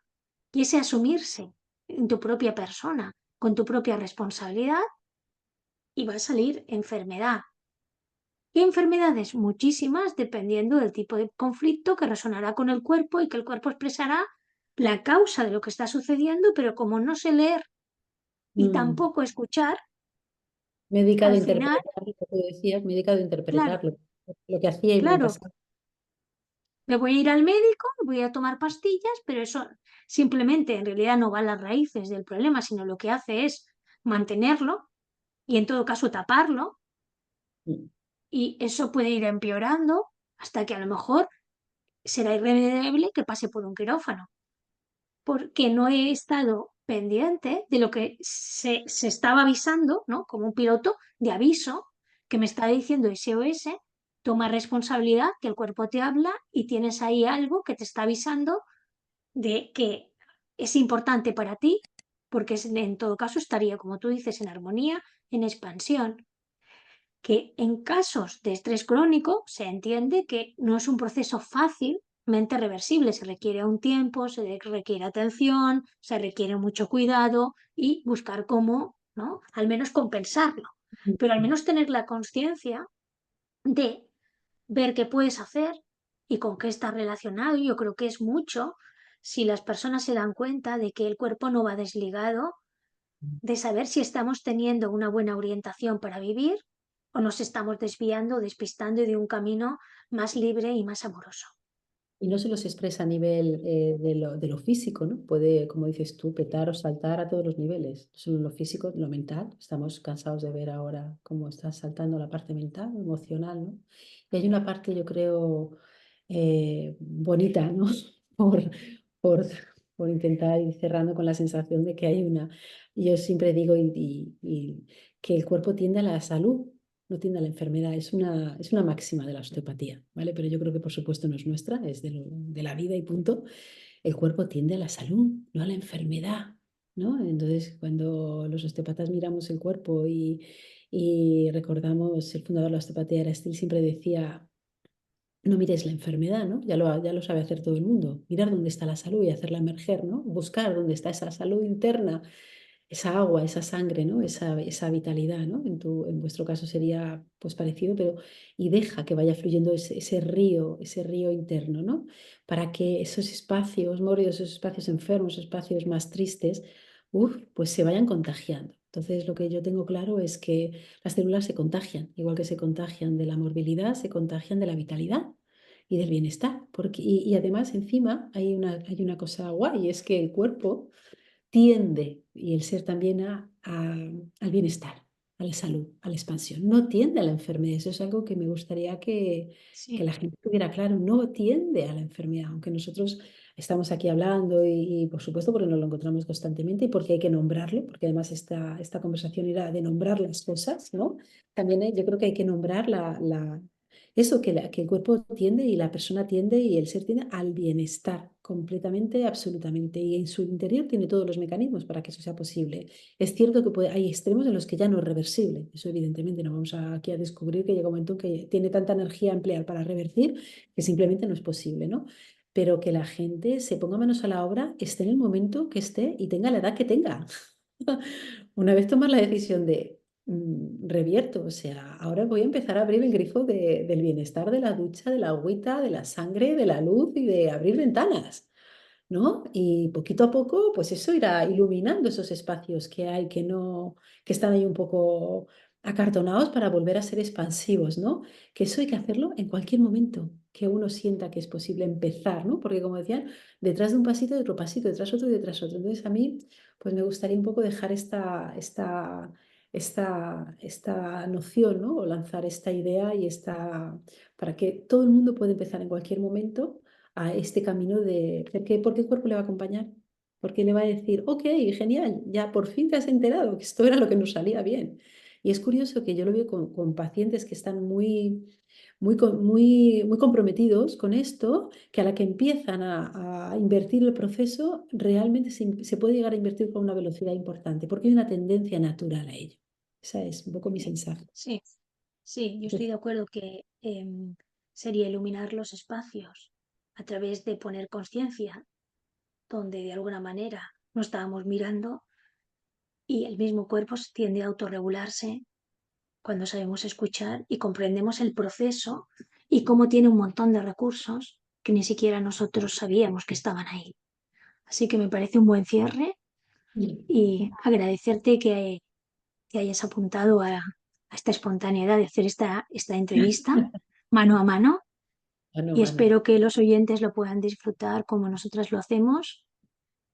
y ese asumirse en tu propia persona, con tu propia responsabilidad y va a salir enfermedad. ¿Qué enfermedades? Muchísimas, dependiendo del tipo de conflicto que resonará con el cuerpo y que el cuerpo expresará la causa de lo que está sucediendo, pero como no sé leer y mm. tampoco escuchar, Me he dedicado al a final, interpretar lo que tú decías, me he dedicado a claro, interpretar lo que hacía y me claro, pasaba. me voy a ir al médico, voy a tomar pastillas, pero eso simplemente en realidad no va a las raíces del problema, sino lo que hace es mantenerlo y en todo caso taparlo Mm, y eso puede ir empeorando hasta que a lo mejor será irremediable que pase por un quirófano, porque no he estado pendiente de lo que se estaba avisando, ¿no? Como un piloto de aviso que me está diciendo SOS, toma responsabilidad, que el cuerpo te habla y tienes ahí algo que te está avisando de que es importante para ti, porque en todo caso estaría, como tú dices, en armonía, en expansión. Que en casos de estrés crónico se entiende que no es un proceso fácilmente reversible, se requiere un tiempo, se requiere atención, se requiere mucho cuidado y buscar cómo, ¿no? Al menos compensarlo, pero al mm. menos tener la conciencia de ver qué puedes hacer y con qué está relacionado. Yo creo que es mucho si las personas se dan cuenta de que el cuerpo no va desligado, de saber si estamos teniendo una buena orientación para vivir o nos estamos desviando, despistando de un camino más libre y más amoroso. Y no solo se expresa a nivel de lo físico, ¿no? Puede, como dices tú, petar o saltar a todos los niveles, no solo en lo físico, en lo mental. Estamos cansados de ver ahora cómo está saltando la parte mental, emocional, ¿no? Y hay una parte, yo creo, bonita, ¿no? Por, por, por intentar ir cerrando con la sensación de que hay una, yo siempre digo que el cuerpo tiende a la salud, no tiende a la enfermedad. Es una máxima de la osteopatía, ¿vale? Pero yo creo que por supuesto no es nuestra, es de la vida y punto. El cuerpo tiende a la salud, no a la enfermedad, ¿no? Entonces, cuando los osteopatas miramos el cuerpo y recordamos, el fundador de la osteopatía era Still, siempre decía, no mires la enfermedad, ¿no? Ya lo sabe hacer todo el mundo. Mirar dónde está la salud y hacerla emerger, ¿no? Buscar dónde está esa salud interna, esa agua, esa sangre, ¿no? Esa vitalidad, ¿no? En vuestro caso sería pues parecido, pero y deja que vaya fluyendo ese río interno, ¿no? Para que esos espacios mórbidos, esos espacios enfermos, esos espacios más tristes, pues se vayan contagiando. Entonces, lo que yo tengo claro es que las células se contagian, igual que se contagian de la morbilidad, se contagian de la vitalidad y del bienestar. Y además, encima, hay una cosa guay, es que el cuerpo tiende, y el ser también, al bienestar, a la salud, a la expansión. No tiende a la enfermedad. Eso es algo que me gustaría que Sí, la gente tuviera claro. No tiende a la enfermedad, aunque nosotros estamos aquí hablando y, por supuesto porque nos lo encontramos constantemente y porque hay que nombrarlo, porque además esta conversación irá de nombrar las cosas, ¿no? También yo creo que hay que nombrar eso que el cuerpo tiende y la persona tiende y el ser tiende al bienestar, completamente, absolutamente. Y en su interior tiene todos los mecanismos para que eso sea posible. Es cierto que hay extremos en los que ya no es reversible. Eso evidentemente no vamos aquí a descubrir que llega un momento que tiene tanta energía a emplear para revertir que simplemente no es posible, ¿no? Pero que la gente se ponga manos a la obra, esté en el momento que esté y tenga la edad que tenga. Una vez tomas la decisión de revierto, o sea, ahora voy a empezar a abrir el grifo del bienestar, de la ducha, de la agüita, de la sangre, de la luz y de abrir ventanas, ¿no? Y poquito a poco, pues eso irá iluminando esos espacios que hay, que no, que están ahí un poco acartonados para volver a ser expansivos, ¿no? Que eso hay que hacerlo en cualquier momento que uno sienta que es posible empezar, ¿no? Porque como decían, detrás de un pasito, de otro pasito, detrás otro y detrás otro. Entonces a mí, pues me gustaría un poco dejar esta noción, ¿no? O lanzar esta idea para que todo el mundo pueda empezar en cualquier momento a este camino porque el cuerpo le va a acompañar, porque le va a decir, ok, genial, ya por fin te has enterado que esto era lo que nos salía bien. Y es curioso que yo lo veo con pacientes que están muy comprometidos con esto, que a la que empiezan a invertir el proceso, realmente se puede llegar a invertir con una velocidad importante, porque hay una tendencia natural a ello. Esa es un poco mi sí, sensación. sí, sí, yo estoy de acuerdo que sería iluminar los espacios a través de poner conciencia donde de alguna manera no estábamos mirando y el mismo cuerpo tiende a autorregularse cuando sabemos escuchar y comprendemos el proceso y cómo tiene un montón de recursos que ni siquiera nosotros sabíamos que estaban ahí. Así que me parece un buen cierre y agradecerte que hayas apuntado a esta espontaneidad de hacer esta entrevista mano a mano Mano a y mano. espero que los oyentes lo puedan disfrutar como nosotras lo hacemos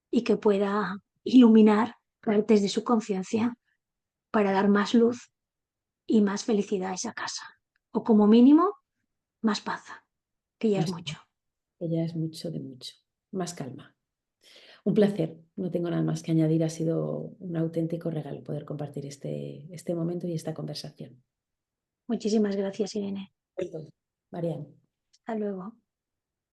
y que pueda iluminar partes de su conciencia para dar más luz y más felicidad a esa casa. O como mínimo, más paz, que ya es Más, mucho. que ya es mucho de mucho. Más calma. Un placer, no tengo nada más que añadir. Ha sido un auténtico regalo poder compartir este momento y esta conversación. Muchísimas gracias, Irene. Marian. Hasta luego.